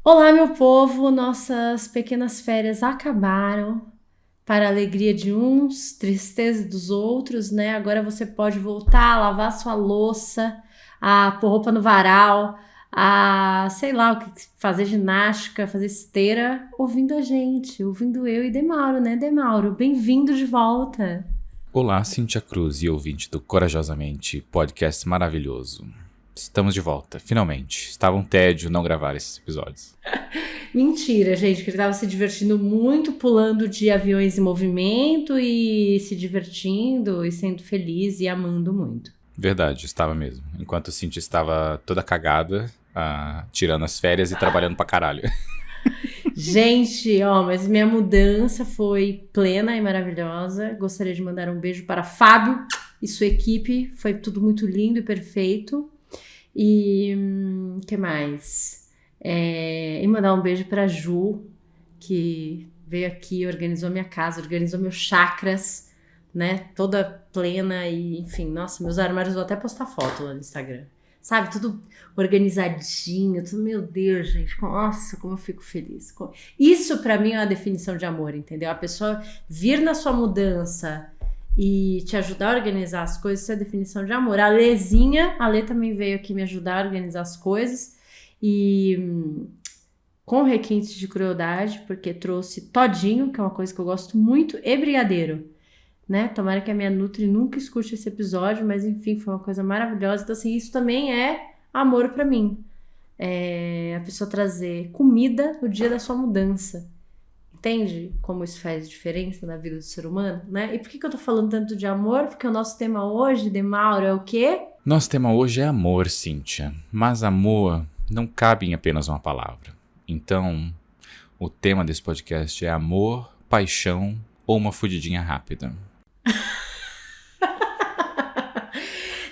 Olá, meu povo! Nossas pequenas férias acabaram. Para a alegria de uns, tristeza dos outros, né? Agora você pode voltar a lavar sua louça, a pôr roupa no varal, a, sei lá, fazer ginástica, fazer esteira, ouvindo a gente, ouvindo eu e Demauro, né, Demauro? Bem-vindo de volta! Olá, Cíntia Cruz e ouvinte do Corajosamente, podcast maravilhoso. Estamos de volta, finalmente. Estava um tédio não gravar esses episódios. Mentira, gente, que ele estava se divertindo muito, pulando de aviões em movimento e se divertindo e sendo feliz e amando muito. Verdade, estava mesmo. Enquanto Cíntia estava toda cagada, tirando as férias e trabalhando pra caralho. Gente, mas minha mudança foi plena e maravilhosa. Gostaria de mandar um beijo para Fábio e sua equipe. Foi tudo muito lindo e perfeito. E que mais? E mandar um beijo para Ju, que veio aqui, organizou minha casa, organizou meus chakras, né? Toda plena e, enfim, nossa, meus armários, vou até postar foto lá no Instagram. Sabe, tudo organizadinho, tudo, meu Deus, gente, nossa, como eu fico feliz. Isso pra mim é uma definição de amor, entendeu? A pessoa vir na sua mudança e te ajudar a organizar as coisas, isso é a definição de amor. A Lê também veio aqui me ajudar a organizar as coisas e com requintes de crueldade, porque trouxe todinho, que é uma coisa que eu gosto muito, e brigadeiro, né? Tomara que a minha Nutri nunca escute esse episódio, mas enfim, foi uma coisa maravilhosa. Então assim, isso também é amor pra mim. A pessoa trazer comida no dia da sua mudança. Entende como isso faz diferença na vida do ser humano, né? E por que eu tô falando tanto de amor? Porque o nosso tema hoje, Demauro, é o quê? Nosso tema hoje é amor, Cíntia. Mas amor não cabe em apenas uma palavra. Então, o tema desse podcast é amor, paixão ou uma fudidinha rápida.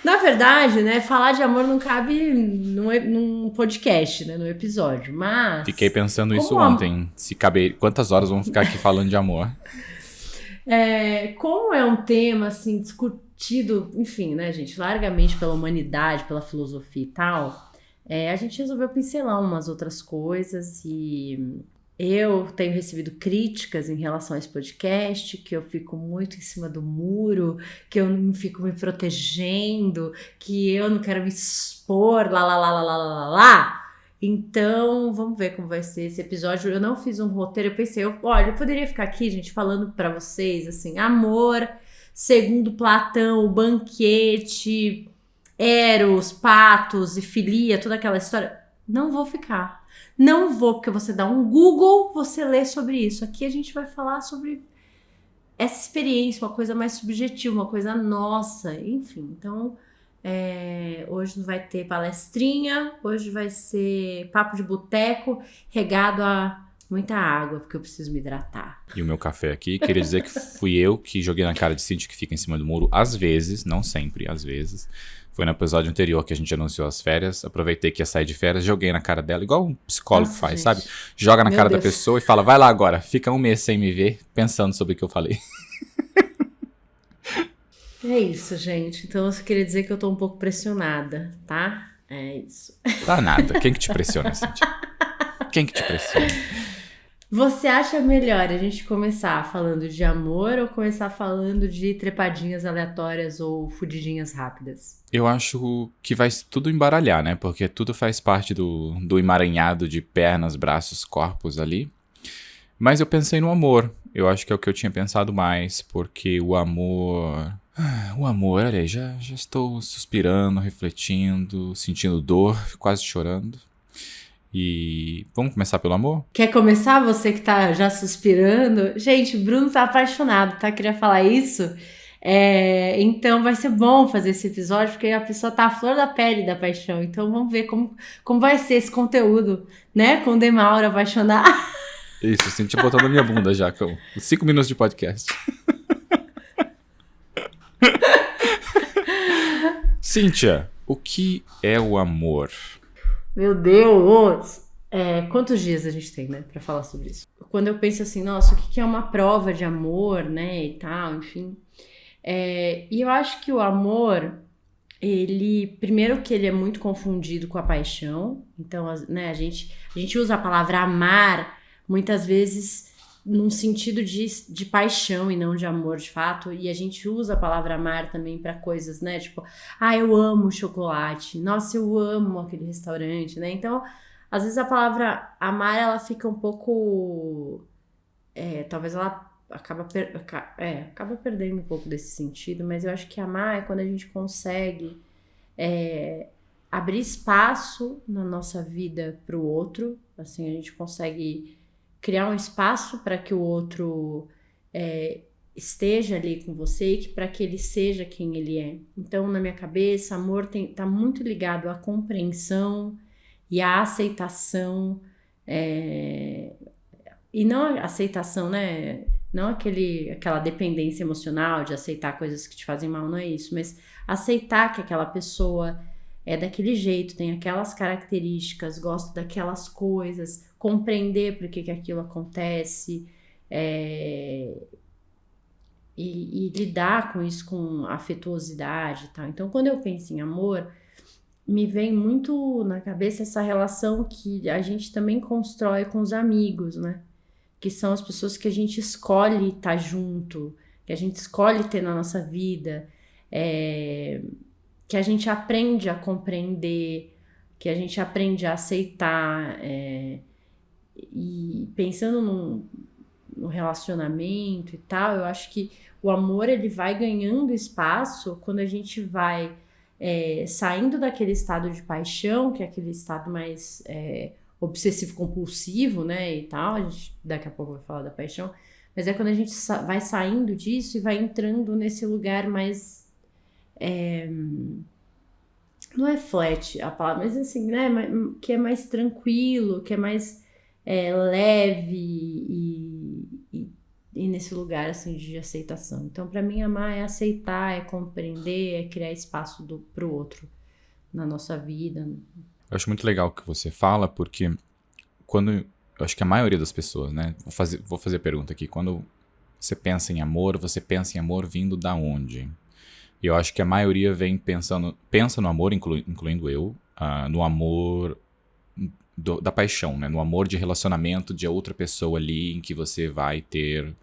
Na verdade, né, falar de amor não cabe num podcast, né, num episódio, mas... Fiquei pensando isso ontem, se caber, quantas horas vamos ficar aqui falando de amor? Como é um tema, assim, discutido, enfim, né, gente, largamente pela humanidade, pela filosofia e tal, a gente resolveu pincelar umas outras coisas e... Eu tenho recebido críticas em relação a esse podcast, que eu fico muito em cima do muro, que eu não fico me protegendo, que eu não quero me expor, lá. Então, vamos ver como vai ser esse episódio. Eu não fiz um roteiro, eu pensei, eu poderia ficar aqui, gente, falando pra vocês, assim, amor, segundo Platão, o banquete, Eros, patos e filia, toda aquela história. Não vou ficar. Não vou, porque você dá um Google, você lê sobre isso. Aqui a gente vai falar sobre essa experiência, uma coisa mais subjetiva, uma coisa nossa, enfim. Então, hoje não vai ter palestrinha, hoje vai ser papo de boteco, regado a muita água, porque eu preciso me hidratar. E o meu café aqui, queria dizer que fui eu que joguei na cara de Cíntia, que fica em cima do muro, às vezes, não sempre, às vezes. Foi no episódio anterior que a gente anunciou as férias. Aproveitei que ia sair de férias, joguei na cara dela, igual um psicólogo faz, gente. Sabe? Joga na cara da pessoa e fala, vai lá agora, fica um mês sem me ver, pensando sobre o que eu falei. É isso, gente. Então eu queria dizer que eu tô um pouco pressionada, tá? É isso. Tá nada. Quem que te pressiona, Cíntia? Quem que te pressiona? Você acha melhor a gente começar falando de amor ou começar falando de trepadinhas aleatórias ou fudidinhas rápidas? Eu acho que vai tudo embaralhar, né? Porque tudo faz parte do emaranhado de pernas, braços, corpos ali. Mas eu pensei no amor. Eu acho que é o que eu tinha pensado mais, porque o amor... olha aí, já estou suspirando, refletindo, sentindo dor, quase chorando. E vamos começar pelo amor? Quer começar, você que tá já suspirando? Gente, o Bruno tá apaixonado, tá? Queria falar isso. Então vai ser bom fazer esse episódio, porque a pessoa tá à flor da pele da paixão. Então vamos ver como vai ser esse conteúdo, né? Com o Demauro apaixonar. Isso, senti botando a minha bunda já, com 5 minutos de podcast. Cíntia, o que é o amor? Meu Deus! Quantos dias a gente tem, né, pra falar sobre isso? Quando eu penso assim, nossa, o que é uma prova de amor, né, e tal, enfim. E eu acho que o amor, Primeiro que ele é muito confundido com a paixão, então, né, a gente usa a palavra amar muitas vezes num sentido de paixão e não de amor de fato, e a gente usa a palavra amar também para coisas, né, tipo, eu amo chocolate, nossa, eu amo aquele restaurante, né, então, às vezes a palavra amar, ela fica um pouco, talvez ela acaba perdendo um pouco desse sentido, mas eu acho que amar é quando a gente consegue abrir espaço na nossa vida para o outro, assim, a gente consegue criar um espaço para que o outro esteja ali com você e para que ele seja quem ele é. Então, na minha cabeça, amor tá muito ligado à compreensão e à aceitação, e não a aceitação, né? Não aquela dependência emocional de aceitar coisas que te fazem mal, não é isso, mas aceitar que aquela pessoa é daquele jeito, tem aquelas características, gosta daquelas coisas, compreender por que aquilo acontece, e lidar com isso com afetuosidade e tal. Então, quando eu penso em amor, me vem muito na cabeça essa relação que a gente também constrói com os amigos, né? Que são as pessoas que a gente escolhe estar junto, que a gente escolhe ter na nossa vida, que a gente aprende a compreender, que a gente aprende a aceitar. E pensando no relacionamento e tal, eu acho que o amor ele vai ganhando espaço quando a gente vai saindo daquele estado de paixão, que é aquele estado mais obsessivo-compulsivo, né, e tal, a gente daqui a pouco vai falar da paixão, mas é quando a gente vai saindo disso e vai entrando nesse lugar mais, não é flat a palavra, mas assim, né, que é mais tranquilo, que é mais leve e nesse lugar, assim, de aceitação. Então, para mim, amar é aceitar, é compreender, é criar espaço pro outro na nossa vida. Eu acho muito legal o que você fala, porque eu acho que a maioria das pessoas, né? Vou fazer a pergunta aqui. Quando você pensa em amor, você pensa em amor vindo da onde? E eu acho que a maioria pensa no amor, incluindo eu, no amor da paixão, né? No amor de relacionamento de outra pessoa ali, em que você vai ter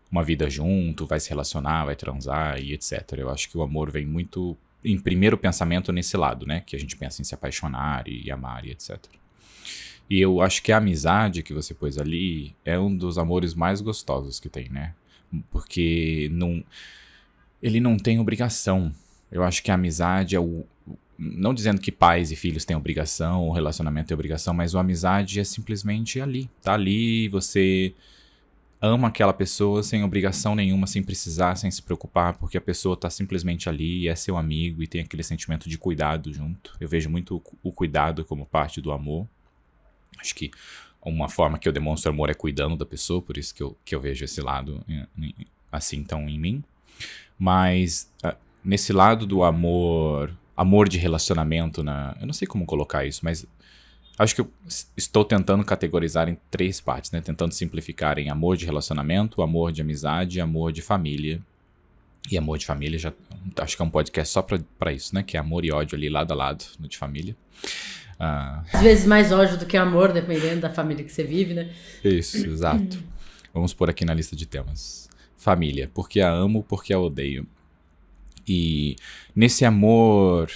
uma vida junto, vai se relacionar, vai transar e etc. Eu acho que o amor vem muito em primeiro pensamento nesse lado, né? Que a gente pensa em se apaixonar e amar e etc. E eu acho que a amizade que você pôs ali é um dos amores mais gostosos que tem, né? Porque ele não tem obrigação. Eu acho que a amizade não dizendo que pais e filhos têm obrigação, ou relacionamento tem obrigação, mas a amizade é simplesmente ali. Tá ali, você ama aquela pessoa sem obrigação nenhuma, sem precisar, sem se preocupar, porque a pessoa tá simplesmente ali, é seu amigo e tem aquele sentimento de cuidado junto. Eu vejo muito o cuidado como parte do amor. Acho que uma forma que eu demonstro amor é cuidando da pessoa, por isso que eu vejo esse lado assim tão em mim. Mas nesse lado do amor de relacionamento, eu não sei como colocar isso, mas acho que eu estou tentando categorizar em 3 partes, né? Tentando simplificar em amor de relacionamento, amor de amizade e amor de família. E amor de família, acho que é um podcast só pra isso, né? Que é amor e ódio ali lado a lado, no de família. Às vezes mais ódio do que amor, dependendo da família que você vive, né? Isso, exato. Vamos pôr aqui na lista de temas. Família, porque a amo, porque a odeio. E nesse amor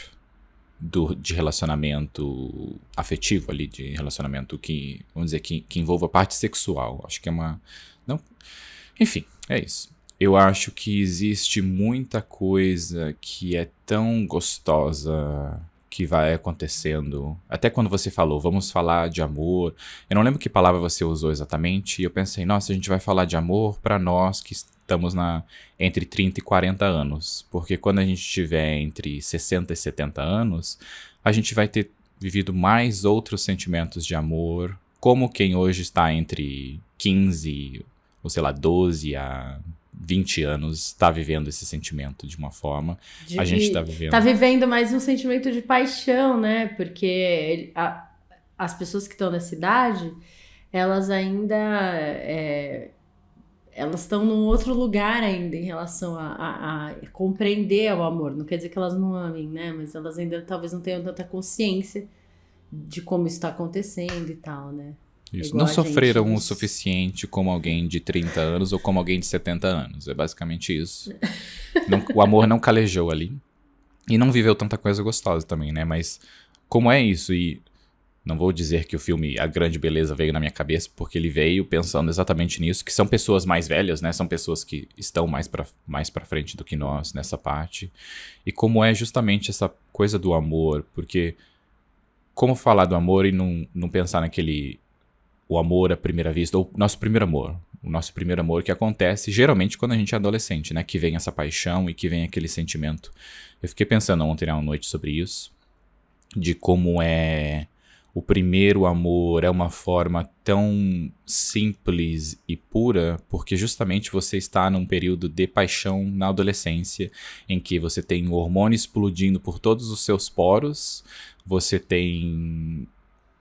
de relacionamento afetivo ali, de relacionamento que, vamos dizer, que envolva a parte sexual, acho que é uma... Não, enfim, é isso. Eu acho que existe muita coisa que é tão gostosa que vai acontecendo. Até quando você falou, vamos falar de amor. Eu não lembro que palavra você usou exatamente. E eu pensei, nossa, a gente vai falar de amor pra nós que estamos entre 30 e 40 anos. Porque quando a gente estiver entre 60 e 70 anos, a gente vai ter vivido mais outros sentimentos de amor. Como quem hoje está entre 15, ou sei lá, 12 a 20 anos está vivendo esse sentimento de uma forma. A gente está vivendo... Tá vivendo mais um sentimento de paixão, né? Porque as pessoas que estão nessa idade, elas ainda elas estão num outro lugar ainda em relação a compreender o amor. Não quer dizer que elas não amem, né? Mas elas ainda talvez não tenham tanta consciência de como isso está acontecendo e tal, né? Isso. Igual Não a gente sofreram o nos... suficiente como alguém de 30 anos ou como alguém de 70 anos. É basicamente isso. O amor não calejou ali. E não viveu tanta coisa gostosa também, né? Mas como é isso? E não vou dizer que o filme A Grande Beleza veio na minha cabeça, porque ele veio pensando exatamente nisso, que são pessoas mais velhas, né? São pessoas que estão mais pra frente do que nós nessa parte. E como é justamente essa coisa do amor, porque como falar do amor e não pensar naquele... o amor à primeira vista, ou nosso primeiro amor. O nosso primeiro amor que acontece geralmente quando a gente é adolescente, né? Que vem essa paixão e que vem aquele sentimento. Eu fiquei pensando ontem à noite sobre isso, de como é o primeiro amor, é uma forma tão simples e pura, porque justamente você está num período de paixão na adolescência, em que você tem o hormônio explodindo por todos os seus poros, você tem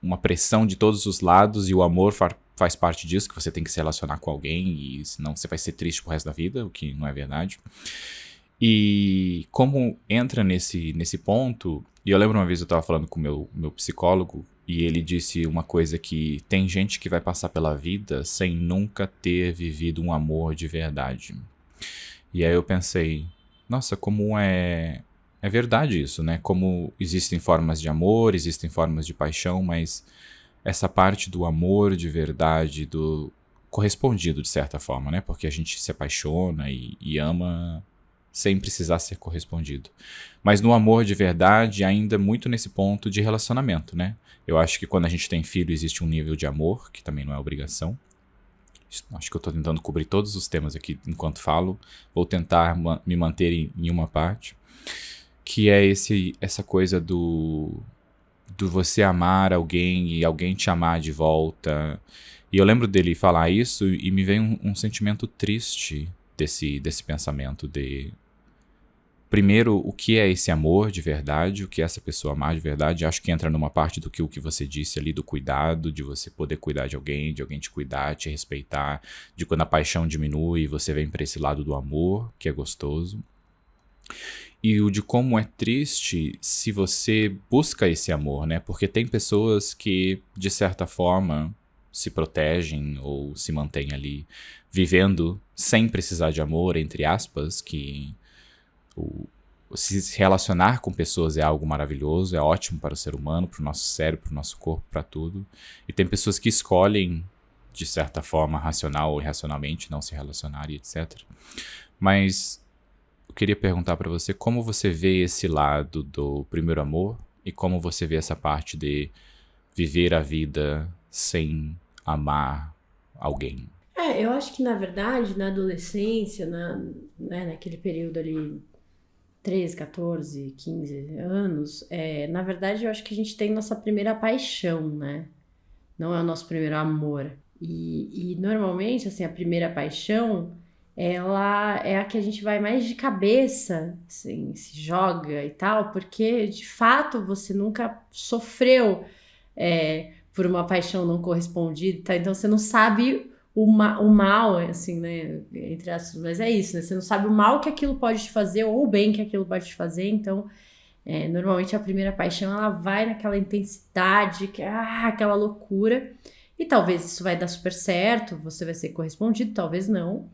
uma pressão de todos os lados e o amor faz parte disso, que você tem que se relacionar com alguém e senão você vai ser triste pro resto da vida, o que não é verdade. E como entra nesse ponto, e eu lembro uma vez eu tava falando com o meu psicólogo e ele disse uma coisa que tem gente que vai passar pela vida sem nunca ter vivido um amor de verdade. E aí eu pensei, nossa, como é verdade isso, né? Como existem formas de amor, existem formas de paixão, mas essa parte do amor de verdade, do correspondido de certa forma, né? Porque a gente se apaixona e ama sem precisar ser correspondido. Mas no amor de verdade, ainda muito nesse ponto de relacionamento, né? Eu acho que quando a gente tem filho existe um nível de amor, que também não é obrigação. Acho que eu tô tentando cobrir todos os temas aqui enquanto falo. Vou tentar me manter em uma parte. Que é essa coisa do você amar alguém e alguém te amar de volta. E eu lembro dele falar isso e me veio um sentimento triste desse pensamento de... Primeiro, o que é esse amor de verdade, o que é essa pessoa amar de verdade. Acho que entra numa parte do que o que você disse ali, do cuidado, de você poder cuidar de alguém te cuidar, te respeitar, de quando a paixão diminui, você vem pra esse lado do amor, que é gostoso. E o de como é triste se você busca esse amor, né? Porque tem pessoas que, de certa forma, se protegem ou se mantêm ali vivendo sem precisar de amor, entre aspas, que se relacionar com pessoas é algo maravilhoso, é ótimo para o ser humano, para o nosso cérebro, para o nosso corpo, para tudo. E tem pessoas que escolhem, de certa forma, racional ou irracionalmente, não se relacionar e etc. Mas eu queria perguntar para você como você vê esse lado do primeiro amor e como você vê essa parte de viver a vida sem amar alguém. Eu acho que, na verdade, na adolescência, naquele período ali, 13, 14, 15 anos, na verdade, eu acho que a gente tem nossa primeira paixão, né? Não é o nosso primeiro amor. E normalmente, assim, a primeira paixão, ela é a que a gente vai mais de cabeça, assim, se joga e tal, porque, de fato, você nunca sofreu por uma paixão não correspondida, tá? Então você não sabe o mal, assim, né, entre aspas, mas é isso, né, você não sabe o mal que aquilo pode te fazer ou o bem que aquilo pode te fazer, então normalmente a primeira paixão ela vai naquela intensidade, aquela loucura, e talvez isso vai dar super certo, você vai ser correspondido, talvez não,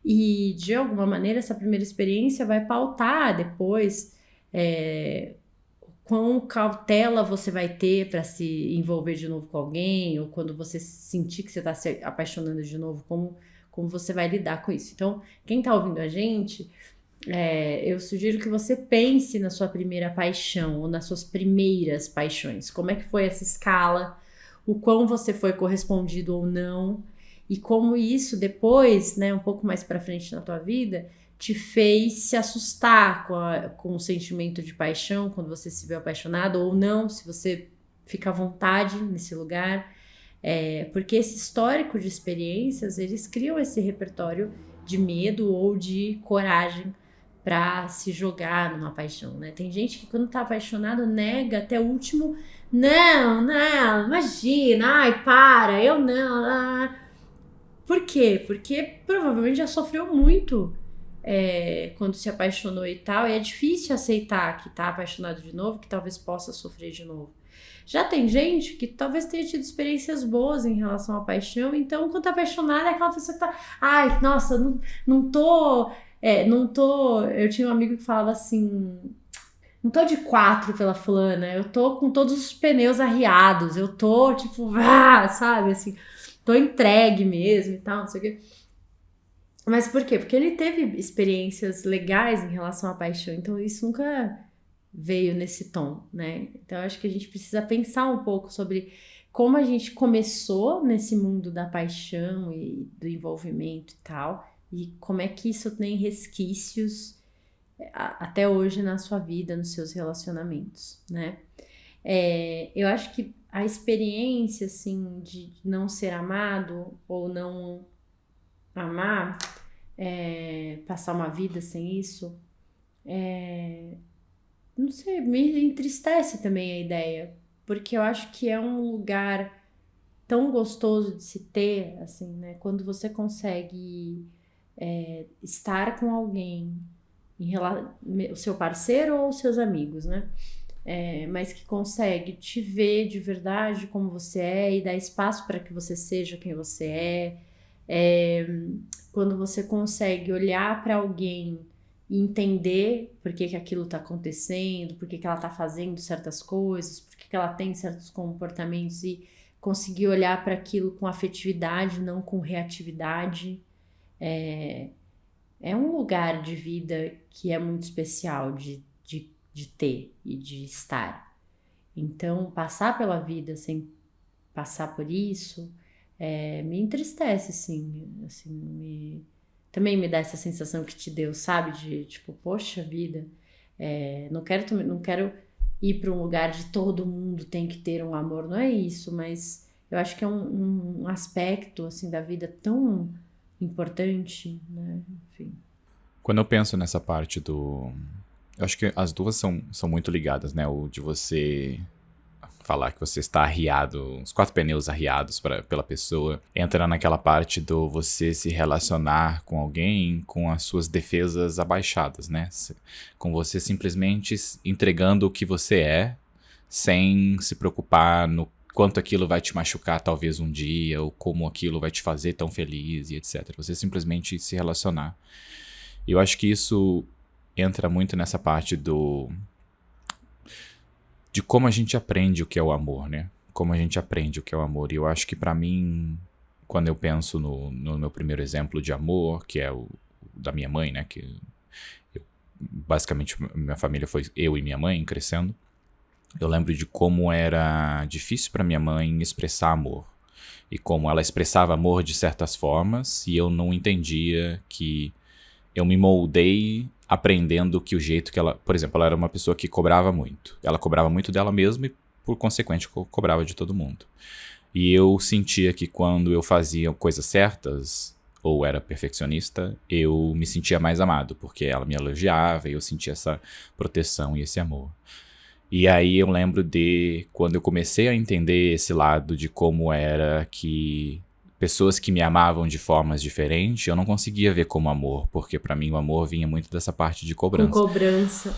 e de alguma maneira essa primeira experiência vai pautar depois quão cautela você vai ter para se envolver de novo com alguém, ou quando você sentir que você está se apaixonando de novo, como você vai lidar com isso. Então, quem está ouvindo a gente, eu sugiro que você pense na sua primeira paixão, ou nas suas primeiras paixões. Como é que foi essa escala, o quão você foi correspondido ou não, e como isso depois, né, um pouco mais para frente na tua vida, te fez se assustar com o sentimento de paixão, quando você se viu apaixonado ou não, se você fica à vontade nesse lugar, porque esse histórico de experiências, eles criam esse repertório de medo ou de coragem para se jogar numa paixão, né? Tem gente que quando tá apaixonado nega até o último, não, imagina, ai, para, eu não, Por quê? Porque provavelmente já sofreu muito quando se apaixonou e tal, e é difícil aceitar que tá apaixonado de novo, que talvez possa sofrer de novo. Já tem gente que talvez tenha tido experiências boas em relação à paixão, então quando tá apaixonada é aquela pessoa que tá, ai, nossa, não tô, eu tinha um amigo que falava assim, não tô de 4 pela fulana, eu tô com todos os pneus arriados, eu tô tipo, sabe, assim, tô entregue mesmo e tal, não sei o quê. Mas por quê? Porque ele teve experiências legais em relação à paixão, então isso nunca veio nesse tom, né? Então eu acho que a gente precisa pensar um pouco sobre como a gente começou nesse mundo da paixão e do envolvimento e tal, e como é que isso tem resquícios até hoje na sua vida, nos seus relacionamentos, né? Eu acho que a experiência, assim, de não ser amado ou não amar, passar uma vida sem isso, não sei, me entristece também a ideia, porque eu acho que é um lugar tão gostoso de se ter, assim, né? Quando você consegue estar com alguém, o seu parceiro ou os seus amigos, né? Mas que consegue te ver de verdade como você é e dar espaço para que você seja quem você é. Quando você consegue olhar para alguém e entender por que aquilo está acontecendo, por que ela está fazendo certas coisas, por que ela tem certos comportamentos e conseguir olhar para aquilo com afetividade, não com reatividade. É um lugar de vida que é muito especial de ter e de estar. Então, passar pela vida sem passar por isso me entristece, sim. Assim, também me dá essa sensação que te deu, sabe? De tipo, poxa vida, não quero ir para um lugar de todo mundo tem que ter um amor, não é isso, mas eu acho que é um aspecto assim da vida tão importante, né? Enfim. Quando eu penso nessa parte do... Eu acho que as duas são muito ligadas, né? O de você falar que você está arriado, os 4 pneus arriados pela pessoa, entra naquela parte do você se relacionar com alguém com as suas defesas abaixadas, né? Com você simplesmente entregando o que você é, sem se preocupar no quanto aquilo vai te machucar talvez um dia, ou como aquilo vai te fazer tão feliz e etc. Você simplesmente se relacionar. E eu acho que isso entra muito nessa parte de como a gente aprende o que é o amor, né? Como a gente aprende o que é o amor. E eu acho que pra mim, quando eu penso no meu primeiro exemplo de amor, que é o da minha mãe, né? Que basicamente minha família foi eu e minha mãe crescendo. Eu lembro de como era difícil pra minha mãe expressar amor. E como ela expressava amor de certas formas e eu não entendia que eu me moldei aprendendo que o jeito que ela... Por exemplo, ela era uma pessoa que cobrava muito. Ela cobrava muito dela mesma e, por consequente, cobrava de todo mundo. E eu sentia que quando eu fazia coisas certas, ou era perfeccionista, eu me sentia mais amado, porque ela me elogiava e eu sentia essa proteção e esse amor. E aí eu lembro de quando eu comecei a entender esse lado de como era que pessoas que me amavam de formas diferentes, eu não conseguia ver como amor, porque pra mim o amor vinha muito dessa parte de cobrança. Com cobrança,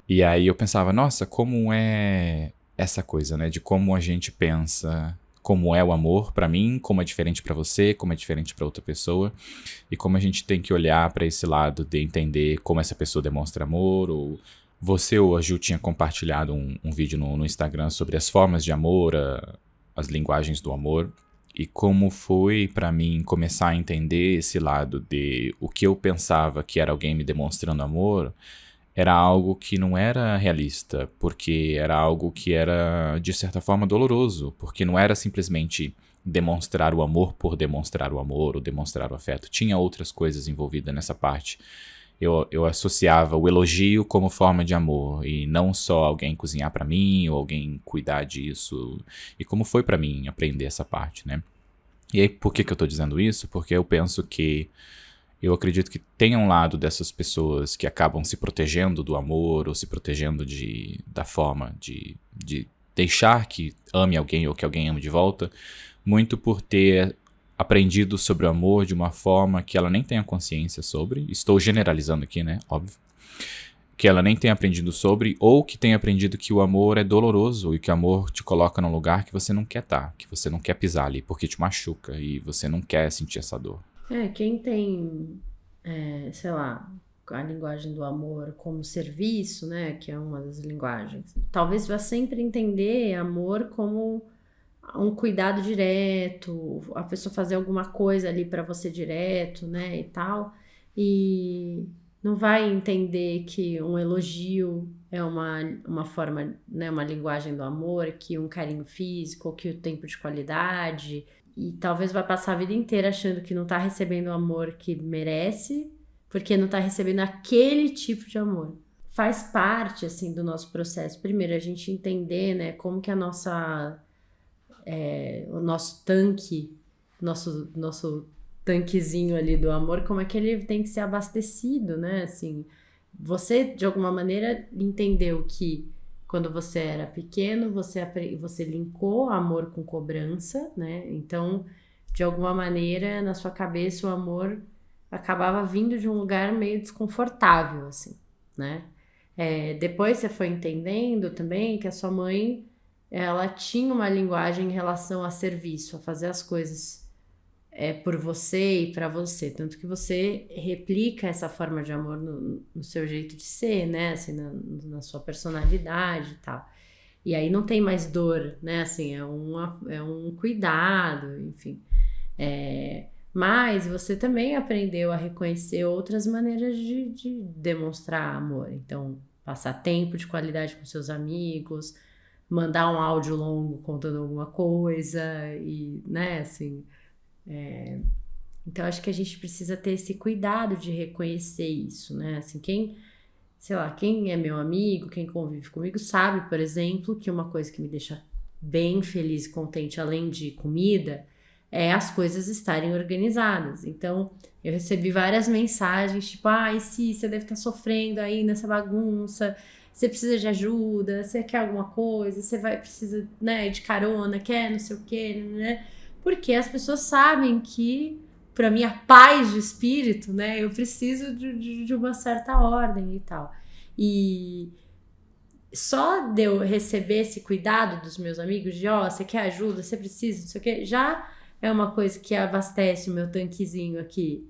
E aí eu pensava, nossa, como é essa coisa, né? De como a gente pensa, como é o amor pra mim, como é diferente pra você, como é diferente pra outra pessoa, e como a gente tem que olhar pra esse lado de entender como essa pessoa demonstra amor, ou você ou a Ju tinha compartilhado um vídeo no Instagram sobre as formas de amor, as linguagens do amor. E como foi pra mim começar a entender esse lado de o que eu pensava que era alguém me demonstrando amor, era algo que não era realista, porque era algo que era, de certa forma, doloroso, porque não era simplesmente demonstrar o amor por demonstrar o amor ou demonstrar o afeto. Tinha outras coisas envolvidas nessa parte. Eu associava o elogio como forma de amor, e não só alguém cozinhar pra mim, ou alguém cuidar disso, e como foi pra mim aprender essa parte, né? E aí, por que eu tô dizendo isso? Porque eu penso que, eu acredito que tem um lado dessas pessoas que acabam se protegendo do amor, ou se protegendo da forma de deixar que ame alguém, ou que alguém ame de volta, muito por ter aprendido sobre o amor de uma forma que ela nem tenha consciência sobre. Estou generalizando aqui, né? Óbvio. Que ela nem tenha aprendido sobre, ou que tenha aprendido que o amor é doloroso e que o amor te coloca num lugar que você não quer estar, que você não quer pisar ali, porque te machuca e você não quer sentir essa dor. Quem tem, sei lá, a linguagem do amor como serviço, né, que é uma das linguagens, talvez vá sempre entender amor como um cuidado direto, a pessoa fazer alguma coisa ali para você direto, né, e tal, e não vai entender que um elogio é uma forma, né, uma linguagem do amor, que um carinho físico, que o tempo de qualidade, e talvez vai passar a vida inteira achando que não tá recebendo o amor que merece, porque não tá recebendo aquele tipo de amor. Faz parte, assim, do nosso processo. Primeiro, a gente entender, né, como que o nosso tanque, nosso tanquezinho ali do amor, como é que ele tem que ser abastecido, né? Assim, você, de alguma maneira, entendeu que quando você era pequeno, você linkou amor com cobrança, né? Então, de alguma maneira, na sua cabeça, o amor acabava vindo de um lugar meio desconfortável, assim, né? Depois você foi entendendo também que a sua mãe, ela tinha uma linguagem em relação a serviço, a fazer as coisas por você e para você, tanto que você replica essa forma de amor no seu jeito de ser, né, assim, na sua personalidade e tal. E aí não tem mais dor, né, assim, é um cuidado, enfim. Mas você também aprendeu a reconhecer outras maneiras de demonstrar amor. Então, passar tempo de qualidade com seus amigos, mandar um áudio longo contando alguma coisa e, né, assim... Então, acho que a gente precisa ter esse cuidado de reconhecer isso, né? Assim, quem é meu amigo, quem convive comigo, sabe, por exemplo, que uma coisa que me deixa bem feliz e contente, além de comida, é as coisas estarem organizadas. Então, eu recebi várias mensagens, tipo, se você deve estar sofrendo aí nessa bagunça, você precisa de ajuda, você quer alguma coisa, precisa, né, de carona, quer não sei o quê, né? Porque as pessoas sabem que, para minha paz de espírito, né, eu preciso de uma certa ordem e tal. E só de eu receber esse cuidado dos meus amigos, de você quer ajuda, você precisa, não sei o quê, já é uma coisa que abastece o meu tanquezinho aqui,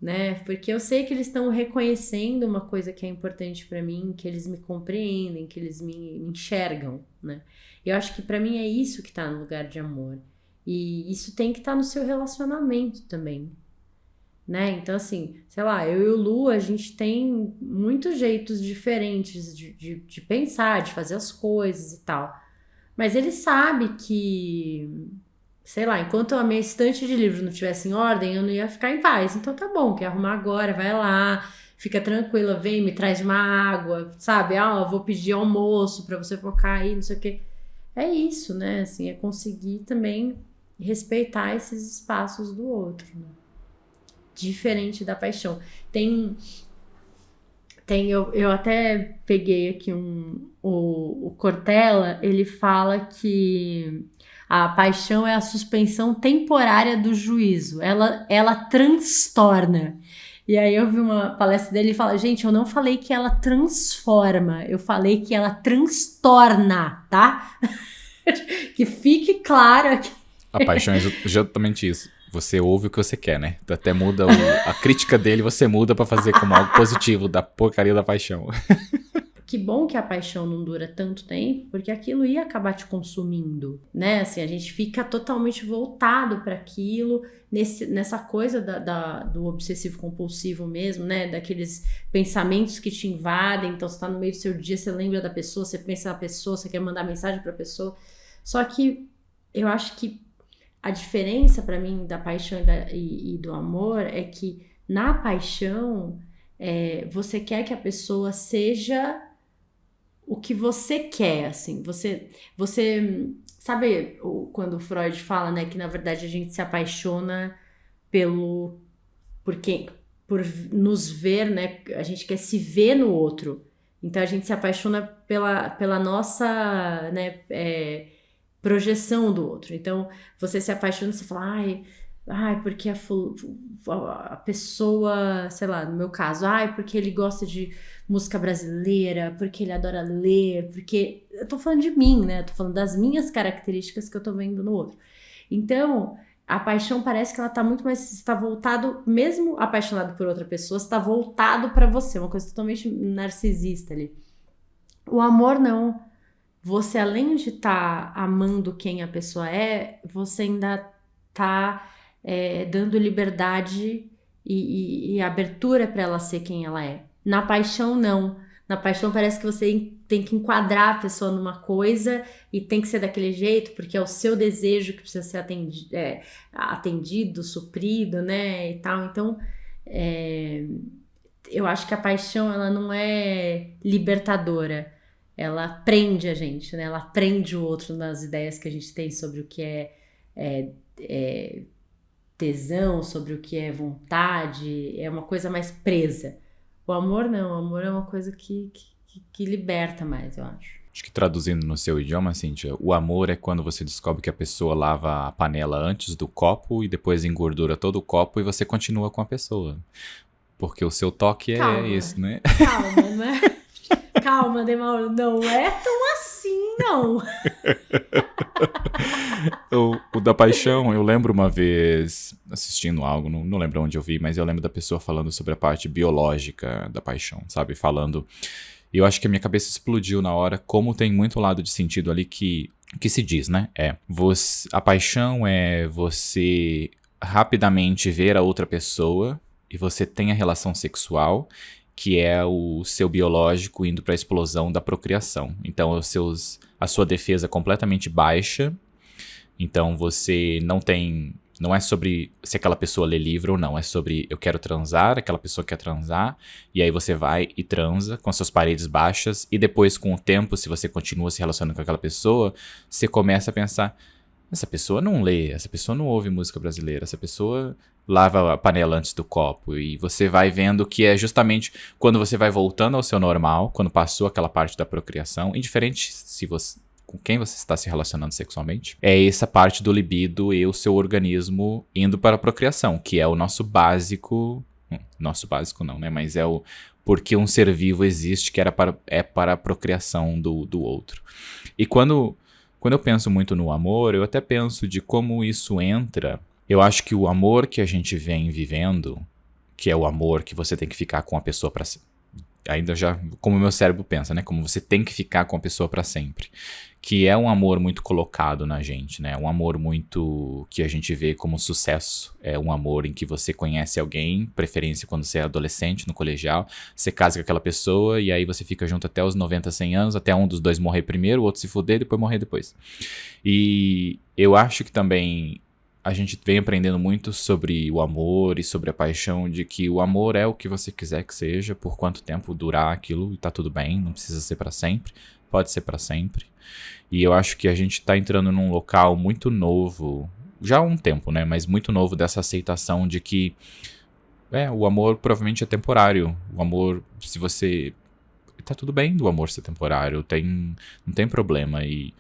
né? Porque eu sei que eles estão reconhecendo uma coisa que é importante para mim, que eles me compreendem, que eles me enxergam, né? Eu acho que para mim é isso que tá no lugar de amor. E isso tem que estar no seu relacionamento também, né? Então, assim, sei lá, eu e o Lu, a gente tem muitos jeitos diferentes de pensar, de fazer as coisas e tal. Mas ele sabe que, sei lá, enquanto a minha estante de livros não estivesse em ordem, eu não ia ficar em paz. Então tá bom, quer arrumar agora, vai lá, fica tranquila, vem, me traz uma água, sabe? Eu vou pedir almoço pra você focar aí, não sei o quê. É isso, né? Assim, é conseguir também respeitar esses espaços do outro, né? Diferente da paixão. Eu até peguei aqui o Cortella, ele fala que a paixão é a suspensão temporária do juízo, ela transtorna. E aí eu vi uma palestra dele e fala, gente, eu não falei que ela transforma, eu falei que ela transtorna, tá? Que fique claro aqui. A paixão é exatamente isso. Você ouve o que você quer, né? Até muda a crítica dele, você muda pra fazer como algo positivo da porcaria da paixão. Que bom que a paixão não dura tanto tempo, porque aquilo ia acabar te consumindo, né? Assim, a gente fica totalmente voltado para aquilo, nessa coisa do obsessivo compulsivo mesmo, né? Daqueles pensamentos que te invadem. Então, você tá no meio do seu dia, você lembra da pessoa, você pensa na pessoa, você quer mandar mensagem pra pessoa. Só que eu acho que a diferença para mim da paixão e do amor é que na paixão você quer que a pessoa seja o que você quer, assim. Você sabe quando o Freud fala, né, que na verdade a gente se apaixona por nos ver, né? A gente quer se ver no outro. Então a gente se apaixona pela nossa, né, projeção do outro. Então, você se apaixona, você fala, porque a pessoa, sei lá, no meu caso, porque ele gosta de música brasileira, porque ele adora ler, porque eu tô falando de mim, né? Eu tô falando das minhas características que eu tô vendo no outro. Então, a paixão parece que ela tá muito mais, está voltado, mesmo apaixonado por outra pessoa, está voltado pra você, uma coisa totalmente narcisista ali. O amor não. Você, além de estar amando quem a pessoa é, você ainda tá dando liberdade e abertura para ela ser quem ela é. Na paixão, não. Na paixão parece que você tem que enquadrar a pessoa numa coisa e tem que ser daquele jeito, porque é o seu desejo que precisa ser atendido, suprido, né, e tal. Então, eu acho que a paixão, ela não é libertadora. Ela prende a gente, né? Ela prende o outro nas ideias que a gente tem sobre o que é tesão, sobre o que é vontade. É uma coisa mais presa. O amor não. O amor é uma coisa que liberta mais, eu acho. Acho que traduzindo no seu idioma, Cíntia, o amor é quando você descobre que a pessoa lava a panela antes do copo e depois engordura todo o copo e você continua com a pessoa. Porque o seu toque é esse, né? Calma, não é? Calma, Demauro, não é tão assim, não. O da paixão, eu lembro uma vez assistindo algo, não lembro onde eu vi, mas eu lembro da pessoa falando sobre a parte biológica da paixão, sabe? Falando. E eu acho que a minha cabeça explodiu na hora, como tem muito lado de sentido ali que se diz, né? A paixão é você rapidamente ver a outra pessoa e você tem a relação sexual, que é o seu biológico indo para a explosão da procriação. Então, a sua defesa é completamente baixa. Então, você não é sobre se aquela pessoa lê livro ou não. É sobre eu quero transar, aquela pessoa quer transar. E aí você vai e transa com as suas paredes baixas. E depois, com o tempo, se você continua se relacionando com aquela pessoa, você começa a pensar: essa pessoa não lê, essa pessoa não ouve música brasileira, essa pessoa lava a panela antes do copo. E você vai vendo que é justamente quando você vai voltando ao seu normal, quando passou aquela parte da procriação, indiferente com quem você está se relacionando sexualmente, é essa parte do libido e o seu organismo indo para a procriação, que é o nosso básico. Nosso básico não, né? Mas é o porque um ser vivo existe, que é para a procriação do outro. E quando eu penso muito no amor, eu até penso de como isso entra. Eu acho que o amor que a gente vem vivendo, que é o amor que você tem que ficar com a pessoa para sempre. Ainda já, como o meu cérebro pensa, né? Como você tem que ficar com a pessoa para sempre. Que é um amor muito colocado na gente, né? Um amor muito que a gente vê como sucesso. É um amor em que você conhece alguém, preferência quando você é adolescente, no colegial. Você casa com aquela pessoa e aí você fica junto até os 90, 100 anos, até um dos dois morrer primeiro, o outro se fuder e depois morrer depois. E eu acho que também a gente vem aprendendo muito sobre o amor e sobre a paixão, de que o amor é o que você quiser que seja, por quanto tempo durar aquilo, e tá tudo bem, não precisa ser pra sempre, pode ser pra sempre. E eu acho que a gente tá entrando num local muito novo, já há um tempo, né, mas muito novo dessa aceitação de que o amor provavelmente é temporário. O amor, se você... Tá tudo bem do amor ser temporário, não tem problema. E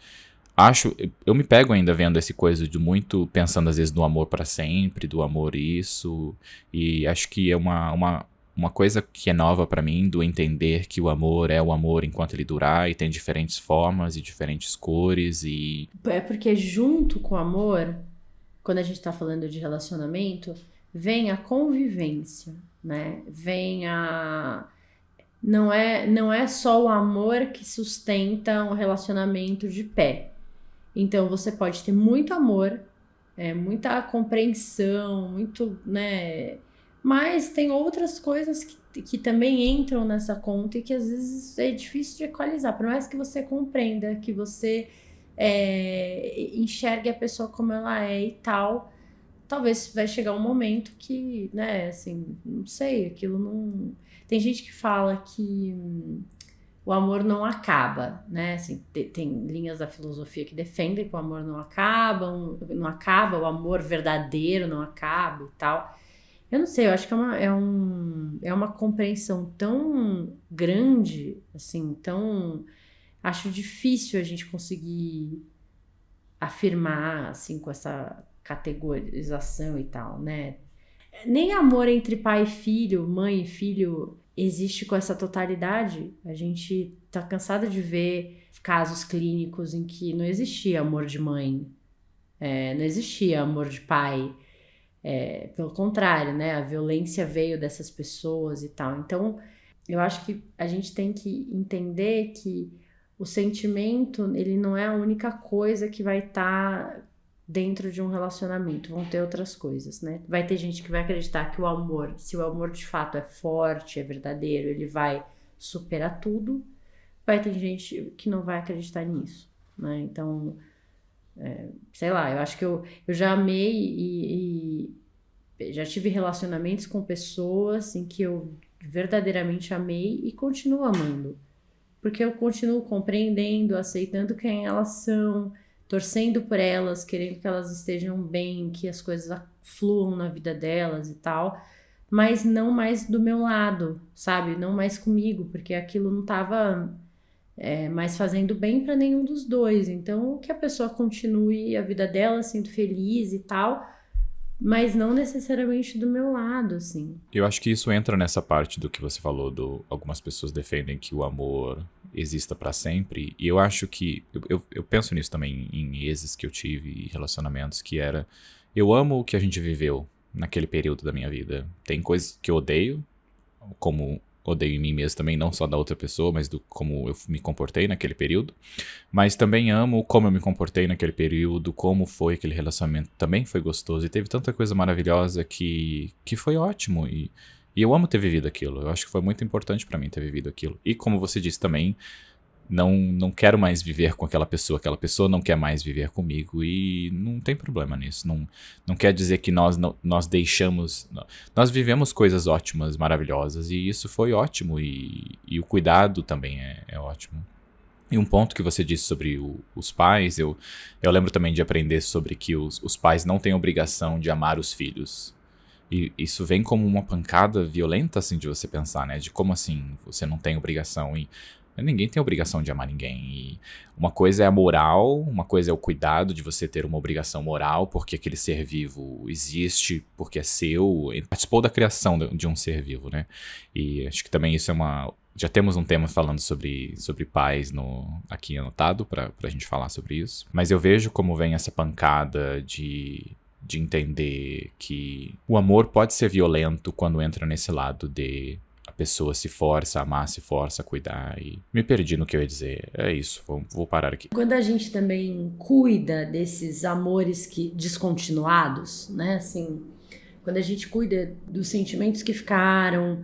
eu me pego ainda vendo esse coisa de muito, pensando às vezes no amor pra sempre, do amor isso, e acho que é uma coisa que é nova pra mim, do entender que o amor é o amor enquanto ele durar, e tem diferentes formas e diferentes cores, e... É porque junto com o amor, quando a gente tá falando de relacionamento, vem a convivência, né? Vem a... Não é só o amor que sustenta um relacionamento de pé. Então, você pode ter muito amor, muita compreensão, muito, né? Mas tem outras coisas que também entram nessa conta e que às vezes é difícil de equalizar. Por mais que você compreenda, que você enxergue a pessoa como ela é e tal, talvez vai chegar um momento que, né, assim, não sei, aquilo não... Tem gente que fala que... o amor não acaba, né? Assim, tem linhas da filosofia que defendem que o amor não acaba, o amor verdadeiro não acaba e tal. Eu não sei, eu acho que é uma compreensão tão grande, assim, acho difícil a gente conseguir afirmar, assim, com essa categorização e tal, né? Nem amor entre pai e filho, mãe e filho existe com essa totalidade. A gente tá cansado de ver casos clínicos em que não existia amor de mãe, não existia amor de pai. Pelo contrário, né? A violência veio dessas pessoas e tal. Então, eu acho que a gente tem que entender que o sentimento, ele não é a única coisa que vai estar dentro de um relacionamento. Vão ter outras coisas, né? Vai ter gente que vai acreditar que o amor, se o amor de fato é forte, é verdadeiro, ele vai superar tudo. Vai ter gente que não vai acreditar nisso, né? Então, sei lá, eu acho que eu já amei e já tive relacionamentos com pessoas em que eu verdadeiramente amei e continuo amando. Porque eu continuo compreendendo, aceitando quem elas são, torcendo por elas, querendo que elas estejam bem, que as coisas fluam na vida delas e tal, mas não mais do meu lado, sabe? Não mais comigo, porque aquilo não estava mais fazendo bem para nenhum dos dois. Então, que a pessoa continue a vida dela sendo feliz e tal, mas não necessariamente do meu lado, assim. Eu acho que isso entra nessa parte do que você falou, algumas pessoas defendem que o amor exista pra sempre, e eu acho que, eu penso nisso também em exes que eu tive e relacionamentos, que era, eu amo o que a gente viveu naquele período da minha vida. Tem coisas que eu odeio, como odeio em mim mesmo também, não só da outra pessoa, mas do como eu me comportei naquele período. Mas também amo como eu me comportei naquele período, como foi aquele relacionamento, também foi gostoso. E teve tanta coisa maravilhosa que foi ótimo. E eu amo ter vivido aquilo. Eu acho que foi muito importante pra mim ter vivido aquilo. E como você disse também, não quero mais viver com aquela pessoa não quer mais viver comigo, e não tem problema nisso, não quer dizer que nós deixamos, nós vivemos coisas ótimas, maravilhosas, e isso foi ótimo, e o cuidado também é ótimo. E um ponto que você disse sobre os pais, eu lembro também de aprender sobre que os pais não têm obrigação de amar os filhos. E isso vem como uma pancada violenta, assim, de você pensar, né, de como assim você não tem obrigação, e ninguém tem obrigação de amar ninguém. E uma coisa é a moral, uma coisa é o cuidado de você ter uma obrigação moral, porque aquele ser vivo existe, porque é seu, ele participou da criação de um ser vivo, né? E acho que também isso já temos um tema falando sobre pais aqui anotado pra gente falar sobre isso. Mas eu vejo como vem essa pancada de entender que o amor pode ser violento quando entra nesse lado de a pessoa se força a amar, se força a cuidar, e me perdi no que eu ia dizer. É isso, vou parar aqui. Quando a gente também cuida desses amores descontinuados, né, assim, quando a gente cuida dos sentimentos que ficaram,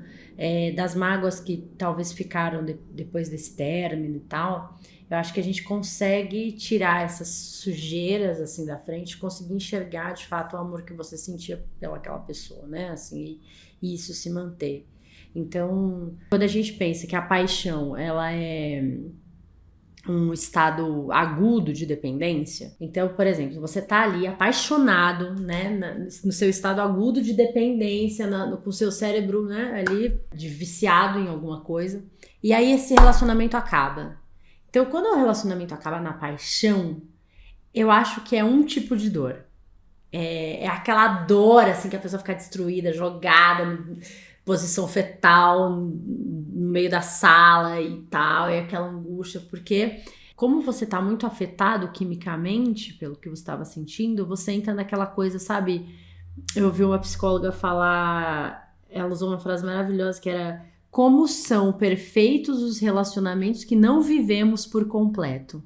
das mágoas que talvez ficaram depois desse término e tal, eu acho que a gente consegue tirar essas sujeiras, assim, da frente, conseguir enxergar, de fato, o amor que você sentia pelaquela pessoa, né, assim, e isso se manter. Então, quando a gente pensa que a paixão, ela é um estado agudo de dependência, então, por exemplo, você tá ali apaixonado, né, no seu estado agudo de dependência, com o seu cérebro, né, ali, viciado em alguma coisa, e aí esse relacionamento acaba. Então, quando o relacionamento acaba na paixão, eu acho que é um tipo de dor. É aquela dor, assim, que a pessoa fica destruída, jogada posição fetal no meio da sala e tal, e aquela angústia, porque como você tá muito afetado quimicamente pelo que você estava sentindo, você entra naquela coisa, sabe? Eu ouvi uma psicóloga falar, ela usou uma frase maravilhosa que era: como são perfeitos os relacionamentos que não vivemos por completo.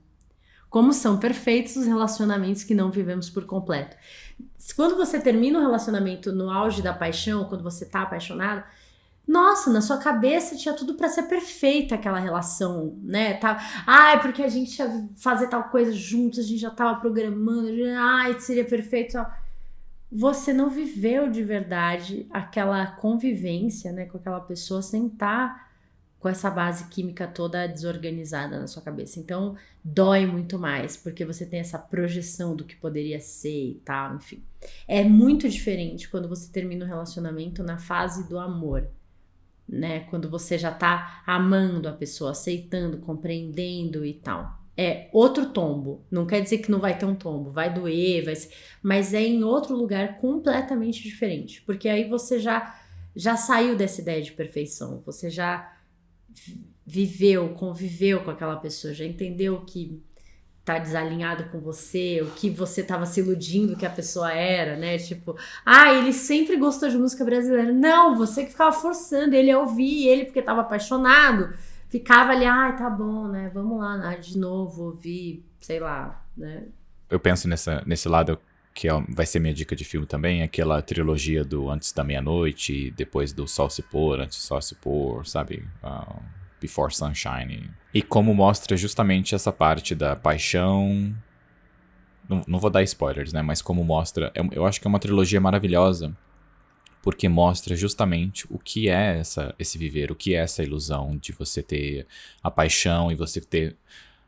Como são perfeitos os relacionamentos que não vivemos por completo. Quando você termina um relacionamento no auge da paixão, quando você tá apaixonado, nossa, na sua cabeça tinha tudo pra ser perfeita aquela relação, né? Ai, porque a gente ia fazer tal coisa juntos, a gente já tava programando, ai, seria perfeito. Você não viveu de verdade aquela convivência, né, com aquela pessoa sem estar com essa base química toda desorganizada na sua cabeça. Então, dói muito mais, porque você tem essa projeção do que poderia ser e tal, enfim. É muito diferente quando você termina um relacionamento na fase do amor, né? Quando você já tá amando a pessoa, aceitando, compreendendo e tal. é outro tombo. Não quer dizer que não vai ter um tombo, vai doer, mas é em outro lugar completamente diferente. Porque aí você já saiu dessa ideia de perfeição, você já viveu, conviveu com aquela pessoa, já entendeu que tá desalinhado com você, o que você tava se iludindo que a pessoa era, né? Tipo, ele sempre gostou de música brasileira. Não, você que ficava forçando ele a ouvir, ele porque tava apaixonado, ficava ali, tá bom, né? Vamos lá, de novo, ouvir, sei lá, né? Eu penso nesse lado que vai ser minha dica de filme também, aquela trilogia do Antes da Meia-Noite, depois do Sol se Pôr, Antes do Sol se Pôr, sabe? Before Sunshine. E como mostra justamente essa parte da paixão. Não vou dar spoilers, né? Mas como mostra. Eu acho que é uma trilogia maravilhosa. Porque mostra justamente o que é esse viver, o que é essa ilusão de você ter a paixão e você ter.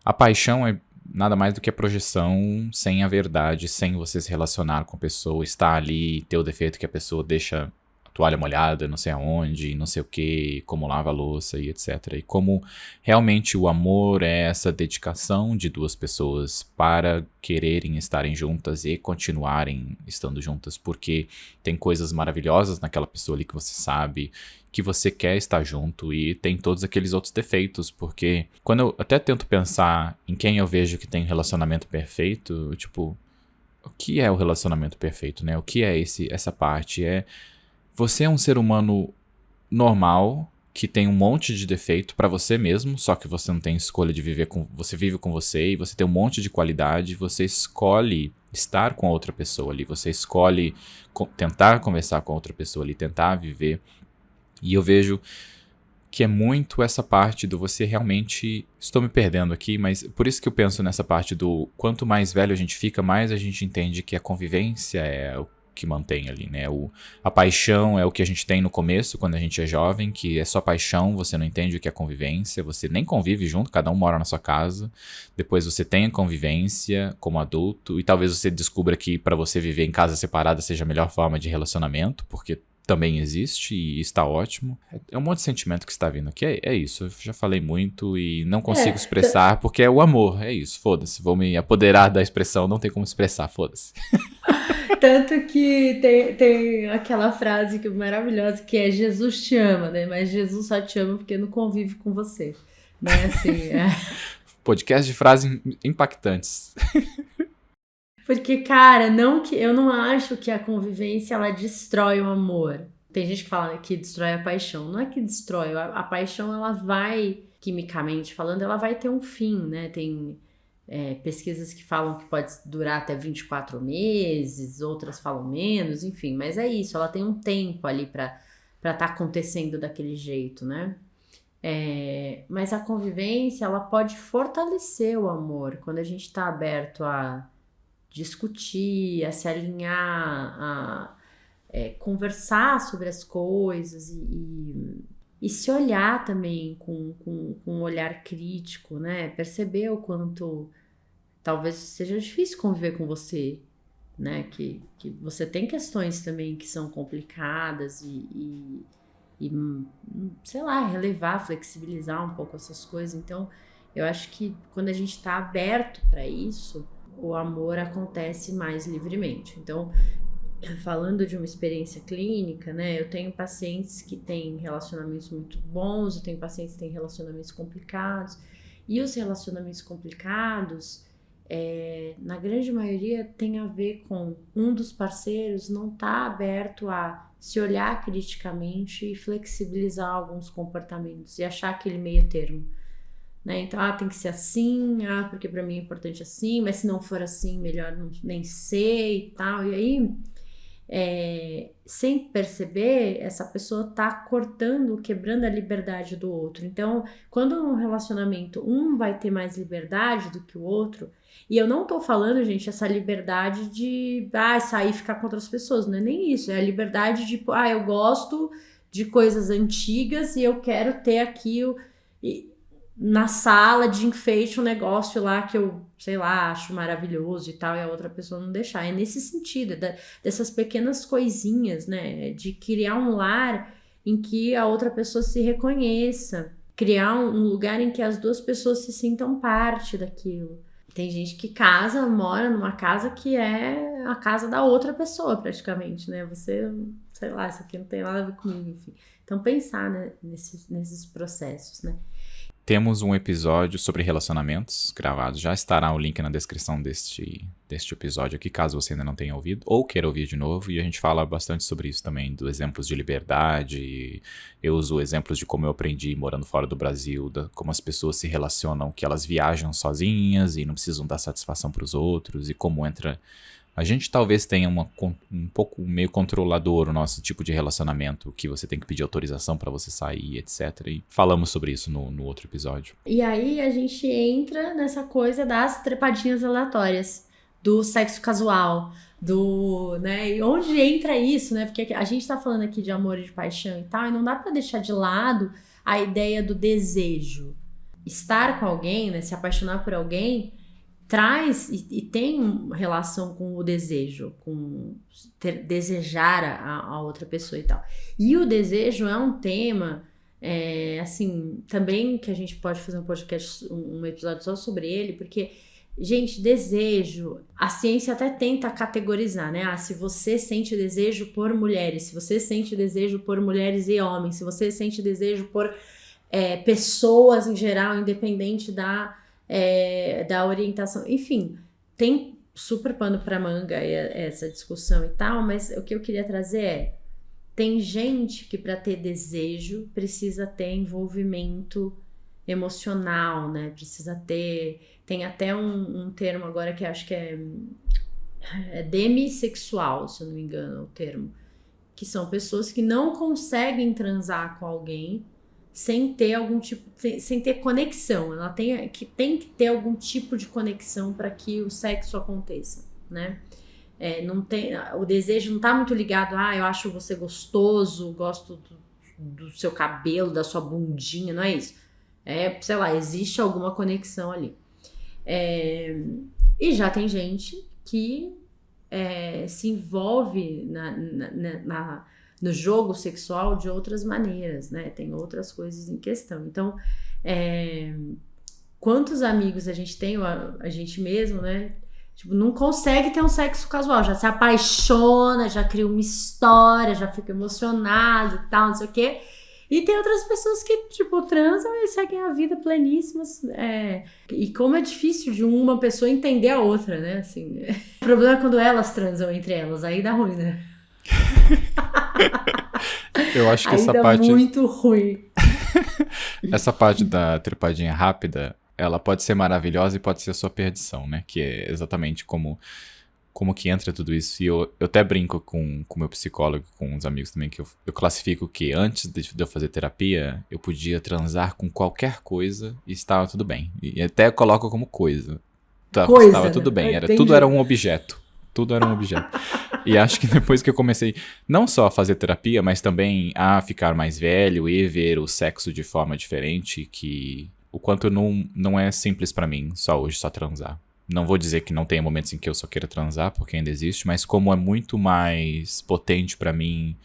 A paixão é nada mais do que a projeção sem a verdade, sem você se relacionar com a pessoa, estar ali, ter o defeito que a pessoa deixa toalha molhada, não sei aonde, não sei o que, como lava a louça e etc. E como realmente o amor é essa dedicação de duas pessoas para quererem estarem juntas e continuarem estando juntas, porque tem coisas maravilhosas naquela pessoa ali que você sabe, que você quer estar junto e tem todos aqueles outros defeitos, porque quando eu até tento pensar em quem eu vejo que tem um relacionamento perfeito, tipo, o que é o relacionamento perfeito, né? O que é essa parte? Você é um ser humano normal, que tem um monte de defeito pra você mesmo, só que você não tem escolha de viver você vive com você e você tem um monte de qualidade, você escolhe estar com a outra pessoa ali, você escolhe tentar conversar com a outra pessoa ali, tentar viver. E eu vejo que é muito essa parte do você realmente... Estou me perdendo aqui, mas por isso que eu penso nessa parte do quanto mais velho a gente fica, mais a gente entende que a convivência é o que mantém ali, né? A paixão é o que a gente tem no começo, quando a gente é jovem, que é só paixão, você não entende o que é convivência, você nem convive junto, cada um mora na sua casa. Depois você tem a convivência como adulto, e talvez você descubra que para você viver em casa separada seja a melhor forma de relacionamento, porque também existe e está ótimo. É um monte de sentimento que está vindo aqui. É isso, eu já falei muito e não consigo expressar, porque é o amor, é isso, foda-se. Vou me apoderar da expressão, não tem como expressar, foda-se. Tanto que tem aquela frase que é maravilhosa, que é Jesus te ama, né? Mas Jesus só te ama porque não convive com você, né? Assim, Podcast de frases impactantes. Porque, cara, eu não acho que a convivência, ela destrói o amor. Tem gente que fala que destrói a paixão. Não é que destrói, a paixão, ela vai, quimicamente falando, ela vai ter um fim, né? Tem pesquisas que falam que pode durar até 24 meses, outras falam menos, enfim. Mas é isso, ela tem um tempo ali pra estar acontecendo daquele jeito, né? Mas a convivência, ela pode fortalecer o amor quando a gente tá aberto a discutir, a se alinhar, a conversar sobre as coisas e se olhar também com um olhar crítico, né? Perceber o quanto talvez seja difícil conviver com você, né? Que você tem questões também que são complicadas e sei lá, relevar, flexibilizar um pouco essas coisas. Então, eu acho que quando a gente está aberto para isso, o amor acontece mais livremente. Então, falando de uma experiência clínica, né, eu tenho pacientes que têm relacionamentos muito bons, eu tenho pacientes que têm relacionamentos complicados, e os relacionamentos complicados, na grande maioria, tem a ver com um dos parceiros não estar aberto a se olhar criticamente e flexibilizar alguns comportamentos e achar aquele meio termo. Né? Então, tem que ser assim, porque pra mim é importante assim, mas se não for assim, melhor nem ser e tal. E aí, sem perceber, essa pessoa tá cortando, quebrando a liberdade do outro. Então, quando num relacionamento um vai ter mais liberdade do que o outro, e eu não tô falando, gente, essa liberdade de sair e ficar com outras pessoas, não é nem isso, é a liberdade de, eu gosto de coisas antigas e eu quero ter aqui na sala de enfeite um negócio lá que eu, sei lá, acho maravilhoso e tal, e a outra pessoa não deixar. É nesse sentido, dessas pequenas coisinhas, né? De criar um lar em que a outra pessoa se reconheça criar um lugar em que as duas pessoas se sintam parte daquilo. Tem gente que mora numa casa que é a casa da outra pessoa, praticamente, né? Você, sei lá, isso aqui não tem nada a ver comigo, enfim. Então, pensar, né, nesses processos, né? Temos um episódio sobre relacionamentos gravado. Já estará o link na descrição deste episódio aqui, caso você ainda não tenha ouvido ou queira ouvir de novo. E a gente fala bastante sobre isso também, dos exemplos de liberdade. Eu uso exemplos de como eu aprendi morando fora do Brasil, como as pessoas se relacionam, que elas viajam sozinhas e não precisam dar satisfação para os outros, e como entra... A gente talvez tenha um pouco meio controlador o nosso tipo de relacionamento, que você tem que pedir autorização pra você sair, etc. E falamos sobre isso no outro episódio. E aí a gente entra nessa coisa das trepadinhas aleatórias, do sexo casual, né? E onde entra isso, né? Porque a gente tá falando aqui de amor e de paixão e tal, e não dá pra deixar de lado a ideia do desejo. Estar com alguém, né? Se apaixonar por alguém... traz e tem relação com o desejo, com desejar a outra pessoa e tal. E o desejo é um tema, assim, também que a gente pode fazer um podcast, um episódio só sobre ele, porque, gente, desejo, a ciência até tenta categorizar, né? Se você sente desejo por mulheres, se você sente desejo por mulheres e homens, se você sente desejo por pessoas em geral, independente da orientação, enfim, tem super pano pra manga essa discussão e tal, mas o que eu queria trazer tem gente que para ter desejo precisa ter envolvimento emocional, né, tem até um termo agora que acho que é demissexual, se eu não me engano o termo, que são pessoas que não conseguem transar com alguém sem ter algum tipo, sem ter conexão. Ela tem que ter algum tipo de conexão para que o sexo aconteça, né? O desejo não tá muito ligado, eu acho você gostoso, gosto do seu cabelo, da sua bundinha, não é isso. Sei lá, existe alguma conexão ali. E já tem gente que se envolve no jogo sexual de outras maneiras, né? Tem outras coisas em questão. Então, quantos amigos a gente tem, a gente mesmo, né? Tipo, não consegue ter um sexo casual, já se apaixona, já cria uma história, já fica emocionado e tal, não sei o quê. E tem outras pessoas que, tipo, transam e seguem a vida pleníssimas. E como é difícil de uma pessoa entender a outra, né? Assim, o problema é quando elas transam entre elas, aí dá ruim, né? Eu acho que essa parte muito ruim. Essa parte da trepadinha rápida, ela pode ser maravilhosa e pode ser a sua perdição, né? Que é exatamente como que entra tudo isso. E eu até brinco com o meu psicólogo, com os amigos também, que eu classifico que antes de eu fazer terapia, eu podia transar com qualquer coisa e estava tudo bem. E até coloco como coisa. Estava tudo bem, tudo era um objeto. Tudo era um objeto. E acho que depois que eu comecei não só a fazer terapia, mas também a ficar mais velho e ver o sexo de forma diferente, que o quanto não é simples pra mim só hoje, só transar. Não vou dizer que não tenha momentos em que eu só queira transar, porque ainda existe, mas como é muito mais potente pra mim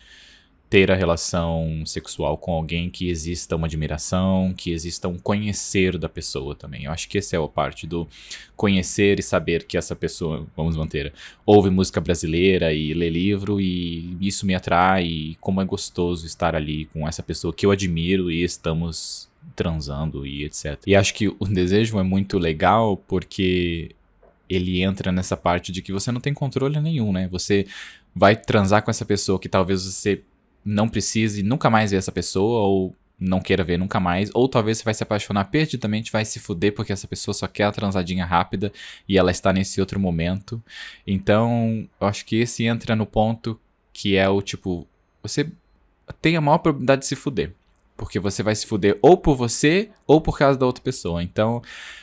ter a relação sexual com alguém, que exista uma admiração, que exista um conhecer da pessoa também. Eu acho que essa é a parte do conhecer e saber que essa pessoa, vamos manter, ouve música brasileira e lê livro, e isso me atrai, e como é gostoso estar ali com essa pessoa que eu admiro e estamos transando e etc. E acho que o desejo é muito legal porque ele entra nessa parte de que você não tem controle nenhum, né? Você vai transar com essa pessoa que talvez você não precise nunca mais ver essa pessoa, ou não queira ver nunca mais, ou talvez você vai se apaixonar perdidamente, vai se fuder porque essa pessoa só quer a transadinha rápida e ela está nesse outro momento. Então, eu acho que esse entra no ponto que é o tipo, você tem a maior probabilidade de se fuder, porque você vai se fuder ou por você ou por causa da outra pessoa. Então,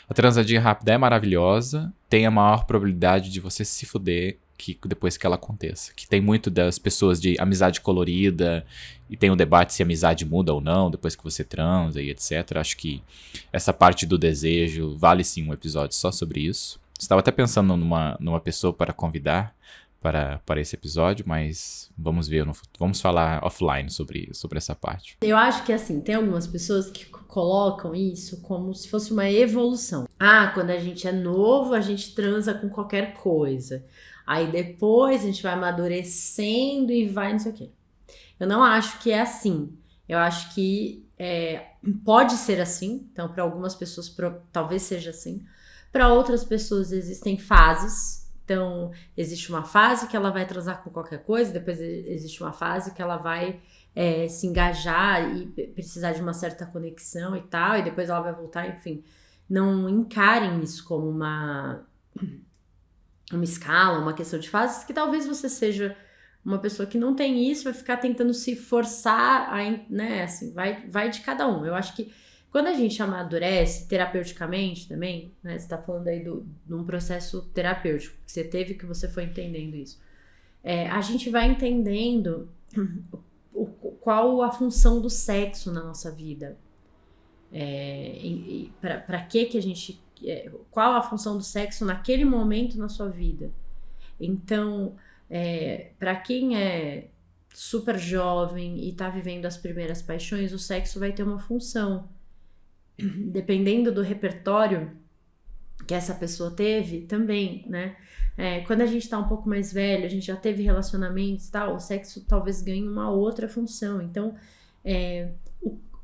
a transadinha rápida é maravilhosa, tem a maior probabilidade de você se fuder depois que ela aconteça. Que tem muito das pessoas de amizade colorida, e tem o debate se a amizade muda ou não depois que você transa e etc. Acho que essa parte do desejo vale sim um episódio só sobre isso. Estava até pensando numa pessoa para convidar para esse episódio, mas vamos ver, vamos falar offline sobre essa parte. Eu acho que assim, tem algumas pessoas que colocam isso como se fosse uma evolução. Ah, quando a gente é novo, a gente transa com qualquer coisa. Aí depois a gente vai amadurecendo e vai não sei o quê. Eu não acho que é assim. Eu acho que pode ser assim. Então, para algumas pessoas talvez seja assim. Para outras pessoas existem fases. Então, existe uma fase que ela vai transar com qualquer coisa, depois existe uma fase que ela vai se engajar e precisar de uma certa conexão e tal, e depois ela vai voltar, enfim. Não encarem isso como uma escala, uma questão de fases, que talvez você seja uma pessoa que não tem isso, vai ficar tentando se forçar, né, assim, vai de cada um. Eu acho que quando a gente amadurece terapeuticamente também, né, você tá falando aí de um processo terapêutico que você teve, que você foi entendendo isso, a gente vai entendendo qual a função do sexo na nossa vida, para que a gente, qual a função do sexo naquele momento na sua vida. Então, para quem é super jovem e tá vivendo as primeiras paixões, o sexo vai ter uma função. Dependendo do repertório que essa pessoa teve, também, né? Quando a gente tá um pouco mais velho, a gente já teve relacionamentos e tal, o sexo talvez ganhe uma outra função. Então,